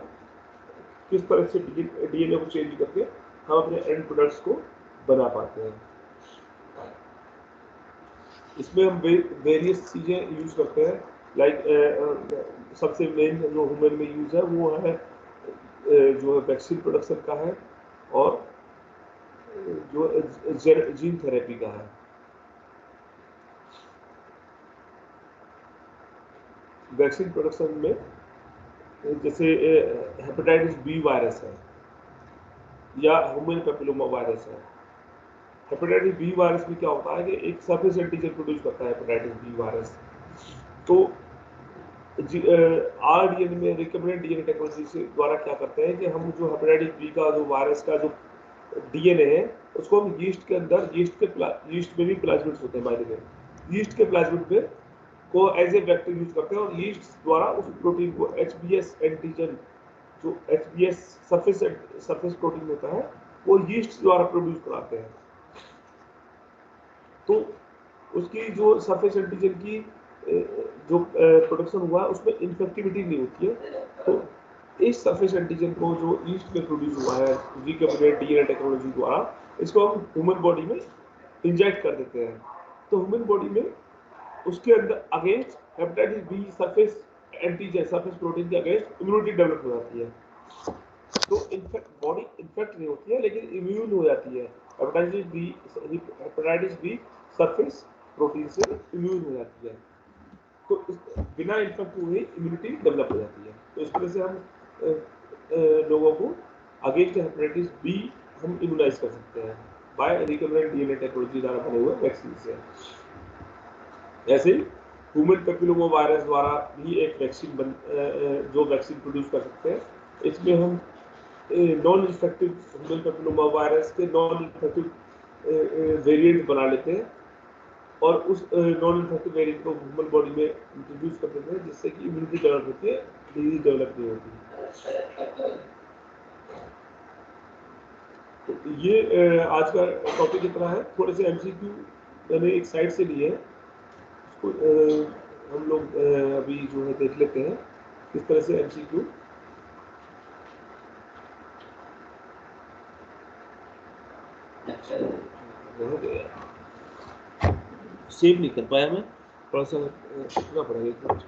किस तरह से डीएनए को चेंज करके हम अपने एंड प्रोडक्ट्स को बना पाते हैं। इसमें हम वेरियस चीज़ें यूज करते हैं, लाइक सबसे मेन जो ह्यूमन में यूज है वो है जो है वैक्सीन प्रोडक्शन का है, और जो जीन थेरेपी का है। वैक्सीन प्रोडक्शन में जैसे हेपेटाइटिस बी वायरस है या ह्यूमन पैपिलोमा वायरस है। हेपेटाइटिस बी वायरस में क्या होता है कि एक सरफेस एंटीजन प्रोड्यूस करता है हेपेटाइटिस बी वायरस। तो आरडीएनए में रिकमेंडेड डीएनए टेक्नोलॉजी से द्वारा क्या करते हैं कि हम जो हेपेटाइटिस बी का जो वायरस का जो डीएनए है, उसको हम यीस्ट के अंदर, यीस्ट में भी प्लाज्मिड्स होते हैं बाय द वे, यीस्ट के प्लाज्मिड में को एज ए वेक्टर यूज करते हैं, और यीस्ट द्वारा उस प्रोटीन को एचबीएस एंटीजन, जो एचबीएस सरफेस प्रोटीन होता है, वो यीस्ट द्वारा प्रोड्यूस कराते हैं। तो उसकी जो सरफेस एंटीजन की जो प्रोडक्शन हुआ उसमें इन्फेक्टिविटी नहीं होती है। तो इस सरफेस एंटीजन को जो ईस्ट में प्रोड्यूस हुआ है रिकमेंडेड डीएनए टेक्नोलॉजी द्वारा, इसको हम ह्यूमन बॉडी में इंजेक्ट कर देते हैं। तो ह्यूमन बॉडी में उसके अंदर against hepatitis B surface antigen, surface protein के अगेंस्ट इम्यूनिटी डेवलप हो जाती है। तो बॉडी इन्फेक्ट नहीं होती है लेकिन इम्यून हो जाती है। हेपेटाइटिस बी सरफेस प्रोटीन से इम्यून हो जाती है, तो बिना इन्फेक्ट हुए इम्यूनिटी डेवलप हो जाती है। तो इस तरह से हम लोगों को अगेंस्ट हेपेटाइटिस बी हम इम्यूनाइज कर सकते हैं बाय रिकमेंडेड डीएनए टेक्नोलॉजी द्वारा बने हुए वैक्सीन से। ऐसे ही ह्यूमन पैपिलोमा वायरस द्वारा भी एक वैक्सीन जो वैक्सीन प्रोड्यूस कर सकते हैं। इसमें हम non infective human papilloma virus के नॉन इन्फेक्टिव वेरिएंट बना लेते हैं और उस नॉन इन्फेक्टिव वेरिएंट को ह्यूमन बॉडी में इंट्रोड्यूस कर देते हैं, जिससे कि इम्यूनिटी डेवलप होती है, डिजीज डेवलप नहीं होती। तो ये आज का टॉपिक इतना है। थोड़े से एमसीक्यू मैंने एक साइड से लिए हैं, उसको हम लोग अभी जो है देख लेते हैं किस तरह से एमसीक्यू सेव नहीं कर पाया मैं, थोड़ा सा रुकना पड़ेगा एक मिनट।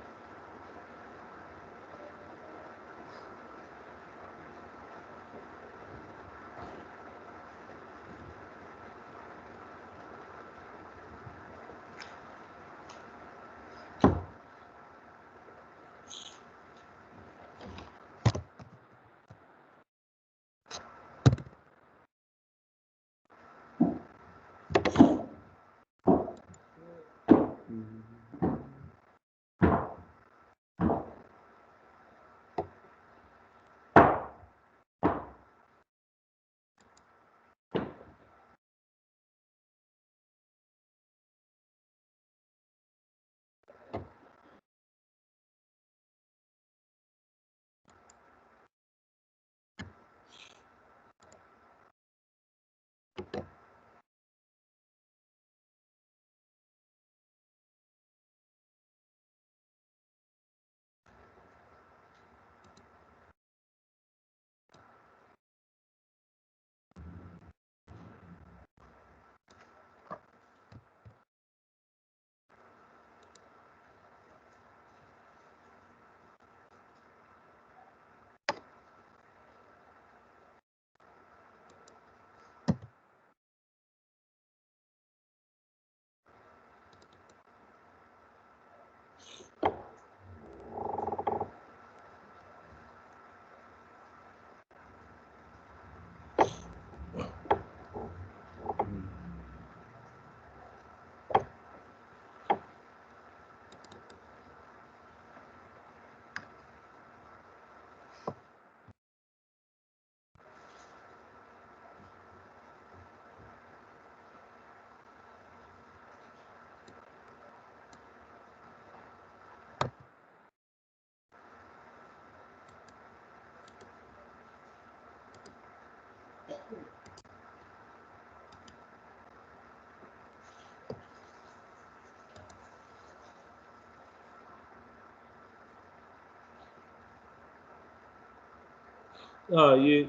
हाँ, ये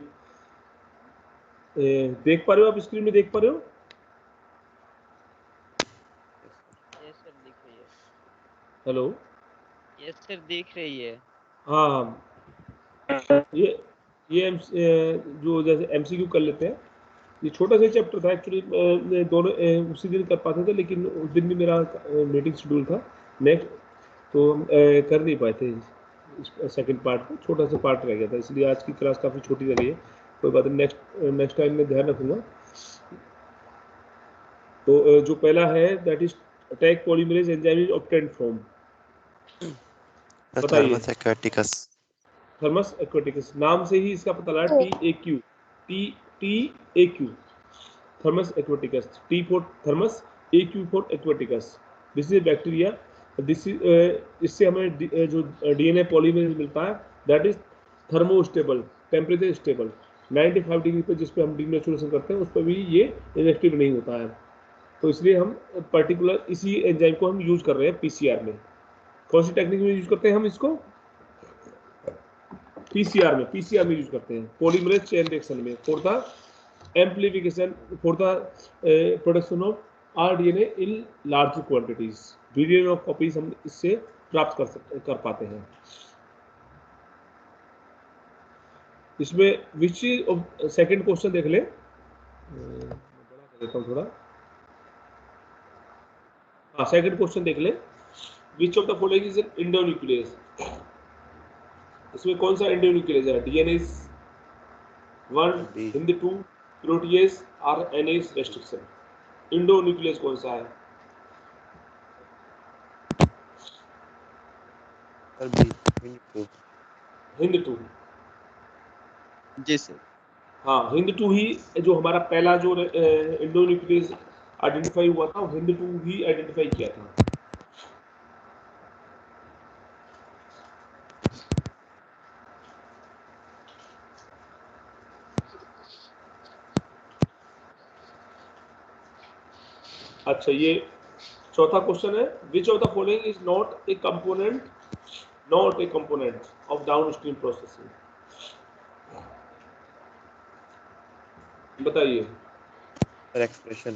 देख पा रहे हो आप, स्क्रीन में देख पा रहे हो? यस सर दिख रही है। हेलो। यस सर दिख रही है। हाँ, ये जो जैसे एमसीक्यू कर लेते हैं। ये छोटा सा चैप्टर था एक्चुअली, दोनों उसी दिन कर पाते थे, लेकिन उस दिन भी मेरा मीटिंग शेड्यूल था नेक्स्ट, तो हम कर नहीं पाए थे। सेकंड पार्ट का छोटा सा पार्ट रह गया था, इसलिए आज की क्लास काफ़ी छोटी लग रही है। कोई बात नहीं, नेक्स्ट टाइम में ध्यान रखूंगा। तो जो पहला है that is a Taq polymerase enzyme is obtained from, बताइए। Thermus aquaticus. थर्मस एक्वाटिकस, नाम से ही इसका पता लगा, T A Q, Thermus aquaticus, T for Thermus, A Q for aquaticus. This is bacteria. This is इससे हमें जो डीएनए पॉलीमरेज मिलता है that is thermostable, temperature stable. 95 degree पे जिस पे हम डीनेचुरेशन करते हैं उस पर भी ये इनएक्टिव नहीं होता है। तो इसलिए हम पर्टिकुलर इसी एंजाइम को हम यूज कर रहे हैं पीसीआर में। कौन सी टेक्निक में यूज करते हैं हम इसको? पीसीआर में यूज करते हैं, पॉलीमरेज चेन रिएक्शन में, for the amplification, for the production of rDNA in large quantities. Billion of copies हम इससे प्राप्त कर पाते हैं। इसमें विच सेकंड क्वेश्चन देख ले, बड़ा कर देता हूँ थोड़ा। हाँ, सेकंड क्वेश्चन देख ले, which of the following is an endonuclease. इसमें कौन सा एंडोन्यूक्लियस है? DNA one, B. Hind two, protease और एनएस रेस्ट्रिक्शन। इंडोन्यूक्लियस कौन सा है? Sir B. Hind Hind two. जी सर। हाँ, हिंद टू ही जो हमारा पहला जो इंडोन्यूक्लियस आइडेंटिफाई हुआ था, हिंद टू ही आइडेंटिफाई किया था। अच्छा, ये चौथा क्वेश्चन है, which of the following is not a component of downstream processing? बताइए। Sir expression.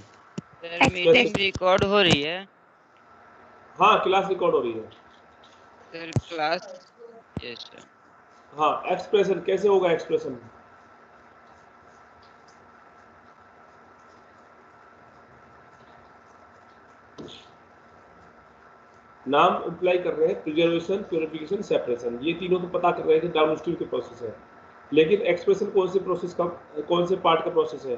Sir meeting record हो रही है। हाँ, क्लास रिकॉर्ड हो रही है। Sir class, yes sir. हाँ, एक्सप्रेशन कैसे होगा एक्सप्रेशन? नाम इम्प्लाई कर रहे हैं प्रिजर्वेशन, प्योरिफिकेशन, सेपरेशन, ये तीनों तो पता कर रहे हैं कि डाउनस्ट्रीम के प्रोसेस है, लेकिन एक्सप्रेशन कौन से प्रोसेस का, कौन से पार्ट का प्रोसेस है,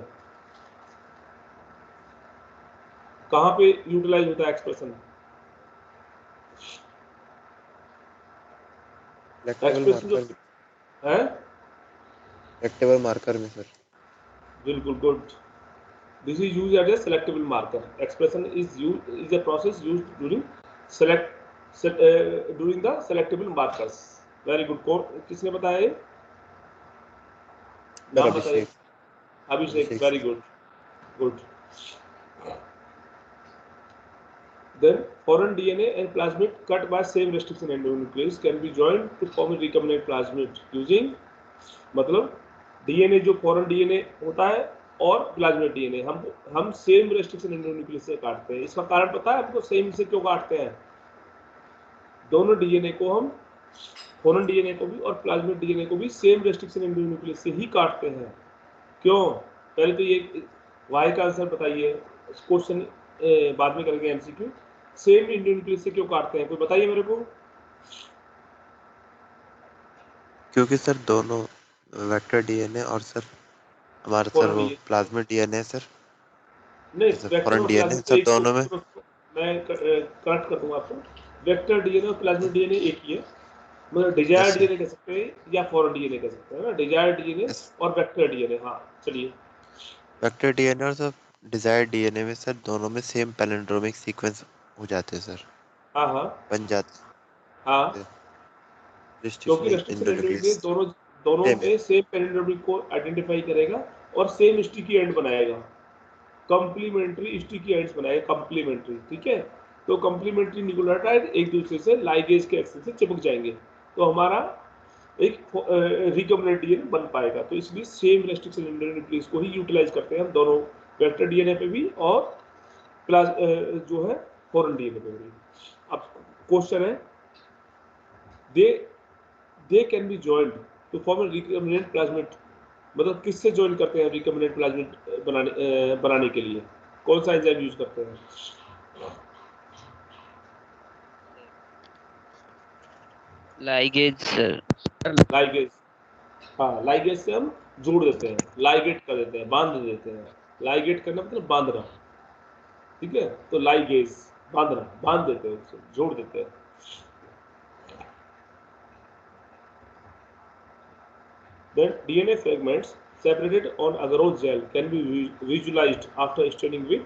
कहाँ पे यूटिलाइज होता है एक्सप्रेशन? फ्लेक्सिबल एक्सप्रेशन जो मार्कर, है, फ्लेक्सिबल मार्कर में सर। बिल्कुल good. This is used as a selectable marker. Expression is a process used during the selectable markers. Very good. किसने बताया ये? सर नाम बताइए। अभिषेक। अभिषेक, अभिषेक very sir. good. Good. Then foreign DNA and plasmid cut by same restriction endonuclease can be joined to form a recombinant plasmid using, मतलब डीएनए जो फॉरेन डीएनए होता है और प्लाज्मिड डीएनए हम सेम रेस्ट्रिक्शन एंडोन्यूक्लियस से काटते हैं। इसका कारण पता है आपको सेम से क्यों काटते हैं? दोनों डीएनए को हम, फॉरेन डीएनए को भी और प्लाज्मिड डीएनए को भी सेम रेस्ट्रिक्शन एंडोन्यूक्लियस से ही काटते हैं। क्यों? पहले तो ये वाई का आंसर बताइए, क्वेश्चन बाद में करेंगे एमसीक्यू। सेम एंडोन्यूक्लियस से क्यों काटते हैं, कोई बताइए मेरे को। क्योंकि सर दोनों वेक्टर डीएनए और सर हमारा सर फॉरेन वो डीएनए प्लाज्मिड डीएनए सर, नहीं, जैसे वेक्टर फॉरेन और डीएनए प्लाज्मिड तो सर एक ही दोनों में। होता है। मैं करेक्ट कर दूंगा आपको। वेक्टर डीएनए और प्लाज्मिड डीएनए एक ही है, मतलब डिजायर्ड यस सर। डीएनए कह सकते हैं या फॉरेन डीएनए कह सकते हैं ना, डिजायर्ड डीएनए यस, और वेक्टर डीएनए। हाँ, चलिए। वेक्टर डीएनए और सर डिजायर्ड डीएनए में सर दोनों में सेम पैलिंड्रोमिक सीक्वेंस हो जाते हैं सर, हाँ हाँ बन जाते हाँ, हैं। क्योंकि रिस्ट्रिक्शन रेस्ट्रिक्शन एंडोन्यूक्लियस एंडोन्यूक्लियस दोनों दोनों सेम है। में सेम पैलिंड्रोमिक को आइडेंटिफाई करेगा और सेम स्टिकी एंड बनाएगा, कंप्लीमेंट्री स्टिकी एंड्स बनाएगा, कंप्लीमेंट्री। ठीक है, तो कंप्लीमेंट्री न्यूक्लियोटाइड एक दूसरे से लाइगेज के एक्शन से चिपक जाएंगे, तो हमारा एक रिकम्बिनेंट डीएनए बन पाएगा। तो इसलिए सेम रेस्ट्रिक्शन न्यूक्लियस को ही यूटिलाइज करते हैं हम दोनों, वेक्टर डीएनए पे भी और जो है फॉरेन डीएनए पे भी। अब क्वेश्चन है, they they can be joined to form a recombinant plasmid, मतलब किससे ज्वाइन करते हैं रिकम्बिनेंट प्लाज्मिड बनाने के लिए कौन सा एंजाइम यूज करते हैं? Ligase sir. लाइगेज। हाँ, लाइगेज से हम जोड़ देते हैं, लाइगेट कर देते हैं, बांध देते हैं। लाइगेट करना मतलब बांधना। ठीक है, तो लाइगेज बांधना, बांध देते हैं, उससे जोड़ देते हैं। Then DNA fragments separated on agarose gel can be visualized after staining with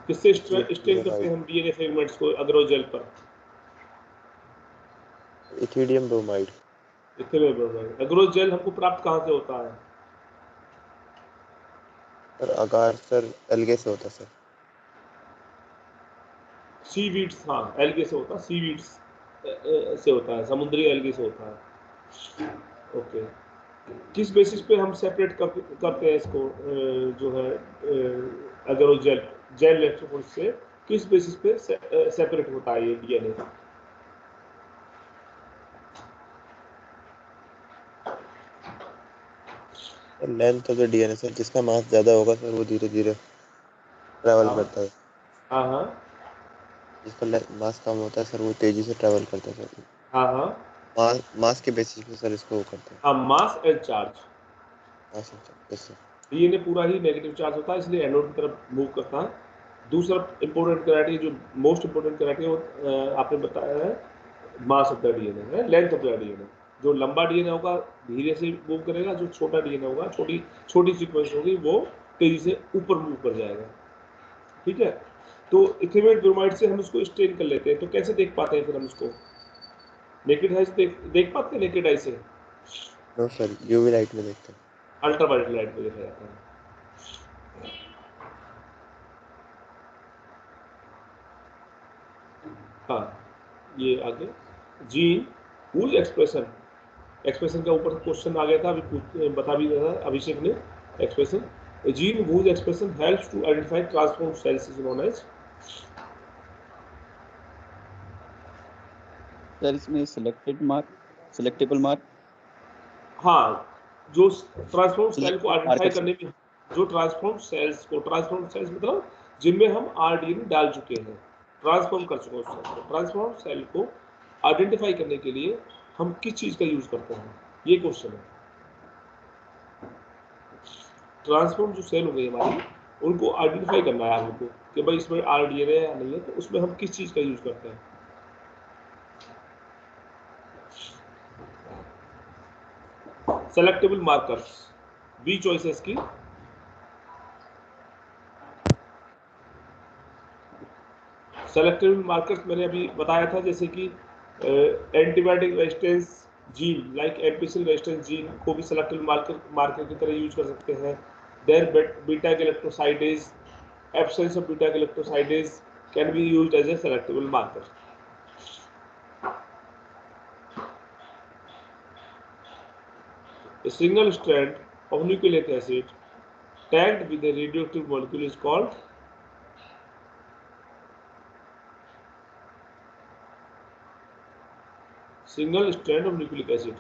किससे स्टेन करते हैं हम डीएनए फ्रेगमेंट्स को अगरोज जेल पर? Ethidium bromide. अगरोज जेल हमको प्राप्त कहाँ से होता है? सर अगार सर एल्गे से होता है सर। सीवीड्स, हाँ, एल्गे से होता है, सीवीड्स से होता है, समुद्री एल्गे से होता है। ओके, किस बेसिस पे हम सेपरेट करते हैं इसको, जो है अगरोज जेल, जेल इलेक्ट्रोफोर्स से किस बेसिस पे सेपरेट होता है ये DNA? Length of the DNA sir, जिसका मास ज्यादा होगा सर वो धीरे धीरे ट्रैवल हाँ करता है। हाँ हाँ जिसका मास कम होता है सर वो तेजी से ट्रैवल करता है सर। हाँ हाँ मास के बेसिस पे सर इसको वो करते हैं। हाँ, mass and charge. Mass sir, yes sir. DNA पूरा ही नेगेटिव चार्ज होता है, इसलिए एनोड की तरफ मूव करता है। दूसरा इंपॉर्टेंट क्राइटेरिया, जो मोस्ट इंपॉर्टेंट क्राइटेरिया वो आपने बताया है, मास ऑफ द डीएनए है, लेंथ ऑफ द डीएनए। जो लंबा डीएनए होगा धीरे से मूव करेगा, जो छोटा डीएनए होगा, छोटी छोटी सीक्वेंस होगी, वो तेजी से ऊपर मूव कर जाएगा। ठीक है, तो इथेमेट ब्रोमाइड से हम इसको स्टेन कर लेते हैं, तो कैसे देख पाते हैं फिर हम इसको? नेकेड आई से देख पाते हैं, नेकेड आई से? नो सर, यूवी लाइट में देखते हैं। अल्ट्रावायलेट लाइट में देखा जाता है। हाँ, ये आगे जीन हुज एक्सप्रेशन, एक्सप्रेशन का ऊपर क्वेश्चन आ गया था, अभी बता भी दिया था अभिषेक ने। Expression, gene whose expression helps to identify transform cells is known as. Cells में सिलेक्टेबल मार्क। हाँ, जो ट्रांसफॉर्म सेल को आइडेंटिफाई मार्कर। करने में, जो ट्रांसफॉर्म सेल्स मतलब जिनमें हम आरडीएनए डाल चुके हैं, ट्रांसफॉर्म कर चुके हैं उस सेल को, ट्रांसफॉर्म सेल को आइडेंटिफाई करने के लिए हम किस चीज का यूज करते हैं, ये क्वेश्चन है। ट्रांसफॉर्म जो सेल हो गई हमारी, उनको आइडेंटिफाई करना है हमको कि भाई इसमें आरडीएनए है या नहीं है, तो उसमें हम किस चीज का यूज करते हैं। सेलेक्टेबल मार्कर्स, बी चॉइस है इसकी। सेलेक्टेबल मार्कर्स मैंने अभी बताया था, जैसे कि antibiotic resistance gene like ampicillin resistance gene को भी सेलेक्टेबल मार्कर की तरह यूज कर सकते हैं। There beta galactosidase, absence of beta galactosidase can be used as a selectable marker. A single strand of nucleic acid tagged with a radioactive molecule is called single strand of nucleic acid,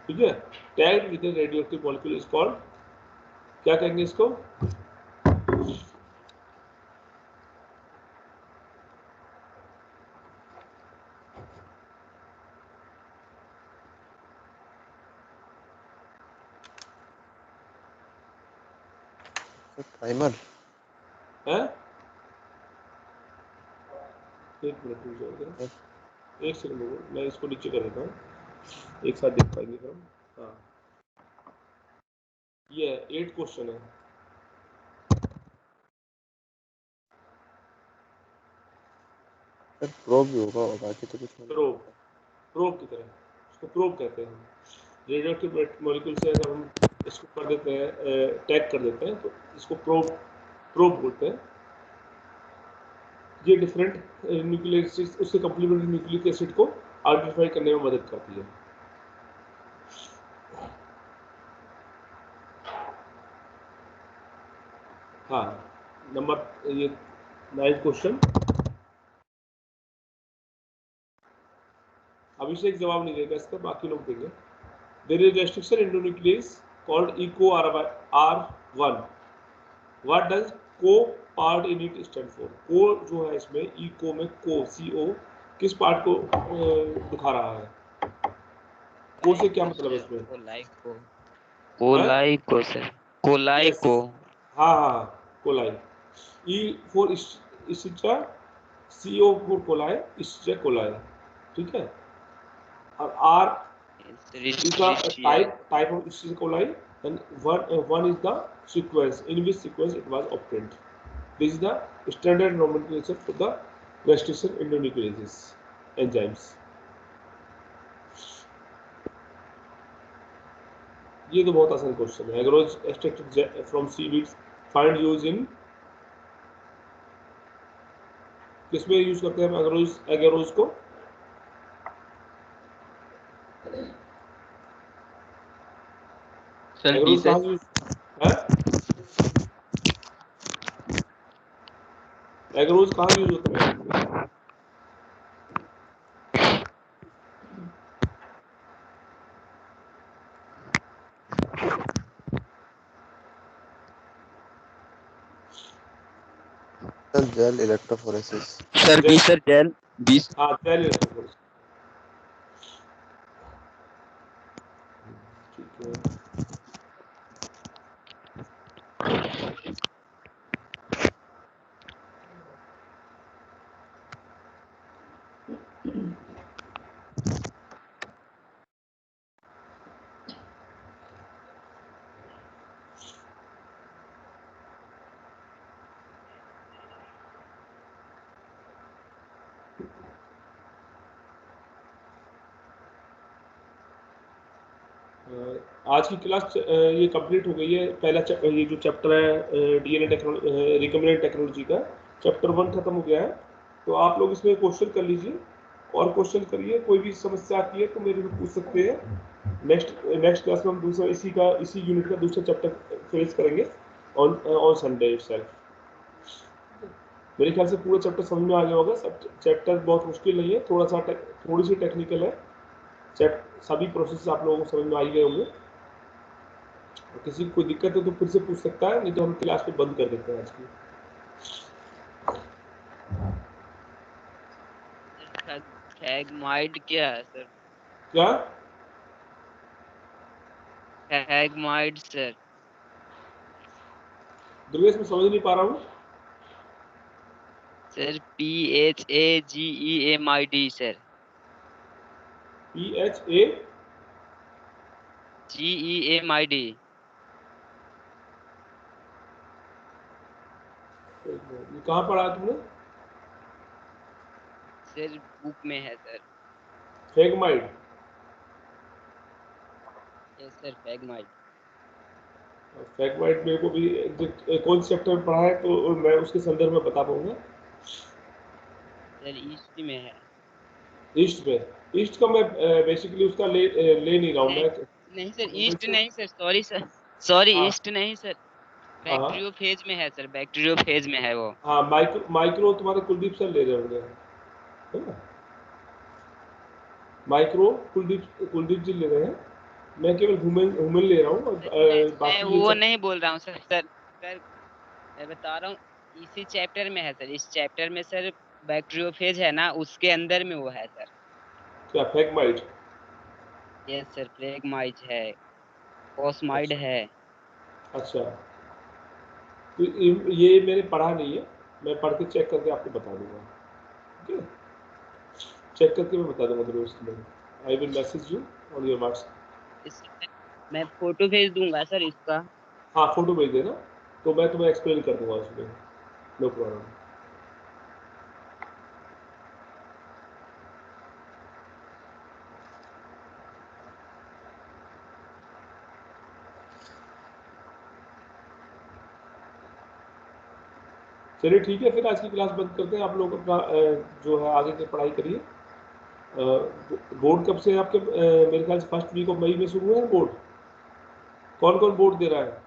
ठीक है, tagged with a radioactive molecule is called, क्या कहेंगे इसको? प्राइमर। है, एक मिनट रुक जाओ, एक सेकंड रुको, मैं इसको नीचे कर देता हूँ, एक साथ देख पाएंगे हम। हाँ, ये 8 क्वेश्चन है। सर प्रोब भी होगा और बाकी तो कुछ नहीं। प्रोब की तरह, इसको प्रोब कहते हैं। रेडियोएक्टिव मॉलिक्यूल से अगर हम इसको कर देते हैं, टैग कर देते हैं, तो इसको प्रोब बोलते हैं। ये डिफरेंट न्यूक्लिक एसिड, उसके कम्प्लीमेंट्री न्यूक्लिक एसिड को आइडेंटिफाई करने में मदद करती है। हाँ, नंबर ये 9 क्वेश्चन। अभिषेक जवाब नहीं देगा इसका, बाकी लोग देंगे। There is restriction endonuclease called Eco R1। What does co part in it stand for? को जो है इसमें, इको में को, CO किस पार्ट को दिखा रहा है? को से क्या मतलब है इसमें? कोलाई को सर, कोलाई Yes. को। हाँ हाँ, coli. E for Escherichia, CO for coli, Escherichia coli, ठीक है। और R is the type of Escherichia coli, and one is the sequence, in which sequence it was obtained. This is the standard nomenclature for the restriction endonucleases enzymes. ये तो बहुत आसान क्वेश्चन है। Agarose extracted from seaweeds find use in, किसमें यूज करते हैं हम एगरोज को? एगरोज कहाँ यूज है? एगरोज कहाँ यूज होता है? Sir gel electrophoresis. Sir gel 20। हाँ, जेल इलेक्ट्रोफोरेसिस, ठीक है। आज की क्लास ये कंप्लीट हो गई है। पहला ये जो चैप्टर है डीएनए टेक्नोलॉजी, रिकम्बिनेंट टेक्नोलॉजी का चैप्टर 1 खत्म हो गया है। तो आप लोग इसमें क्वेश्चन कर लीजिए और क्वेश्चन करिए। कोई भी समस्या आती है तो मेरे को पूछ सकते हैं। नेक्स्ट क्लास में हम दूसरा इसी यूनिट का दूसरा चैप्टर फिनिश करेंगे ऑन संडे इटसेल्फ। मेरे ख्याल से पूरा चैप्टर समझ में आ गया होगा। सब चैप्टर बहुत मुश्किल नहीं है, थोड़ी सी टेक्निकल है। सभी प्रोसेस आप लोगों को समझ में आ ही गए होंगे। किसी को कोई दिक्कत है तो फिर से पूछ सकता है, नहीं तो हम क्लास को बंद कर देते हैं आज की। हैगमाइड क्या है सर? क्या हैगमाइड सर। दुर्गेश, मैं समझ नहीं पा रहा हूँ। Sir PHAGEMID sir. PHA GEMID। ये कहाँ पढ़ा तुमने? सर बुक में है sir. Phagemid. Yes sir phagemid. Phagemid मेरे को भी कौन से चैप्टर में पढ़ा है तो मैं उसके संदर्भ में बता पाऊंगा। सर ईस्ट में है। ईस्ट में? ईस्ट का मैं बेसिकली उसका ले नहीं रहा हूँ नहीं, मैं। नहीं सर ईस्ट नहीं सर, सॉरी सर, सॉरी हाँ ईस्ट नहीं सर, हाँ बैक्टीरियोफेज में है सर, बैक्टीरियोफेज में है वो। हाँ, माइक्रो तुम्हारे कुलदीप सर ले रहे होंगे, है ना? माइक्रो कुलदीप जी ले रहे हैं। मैं केवल ह्यूमन ले रहा हूँ और मैं बाकी ये वो सब। नहीं बोल रहा हूँ सर। सर मैं बता रहा हूँ, इसी चैप्टर में है सर। इस चैप्टर में सर बैक्टीरियोफेज है ना, उसके अंदर में वो है सर। क्या फैगमाइड? यस सर फ्लेगमाइड है, ओस्माइड अच्छा है। अच्छा, तो ये मैंने पढ़ा नहीं है। मैं पढ़ के चेक करके आपको बता दूंगा। ठीक है, चेक करके मैं बता दूंगा जरूर उसके लिए। I will message you on your WhatsApp. मैं फोटो भेज दूंगा सर इसका। हाँ, फोटो भेज देना तो मैं तुम्हें एक्सप्लेन कर दूंगा उसमें। No problem. चलिए ठीक है, फिर आज की क्लास बंद करते हैं। आप लोग अपना जो है आगे की पढ़ाई करिए। बोर्ड कब से है आपके? मेरे ख्याल से फर्स्ट वीक ऑफ मई में शुरू है बोर्ड। कौन कौन बोर्ड दे रहा है?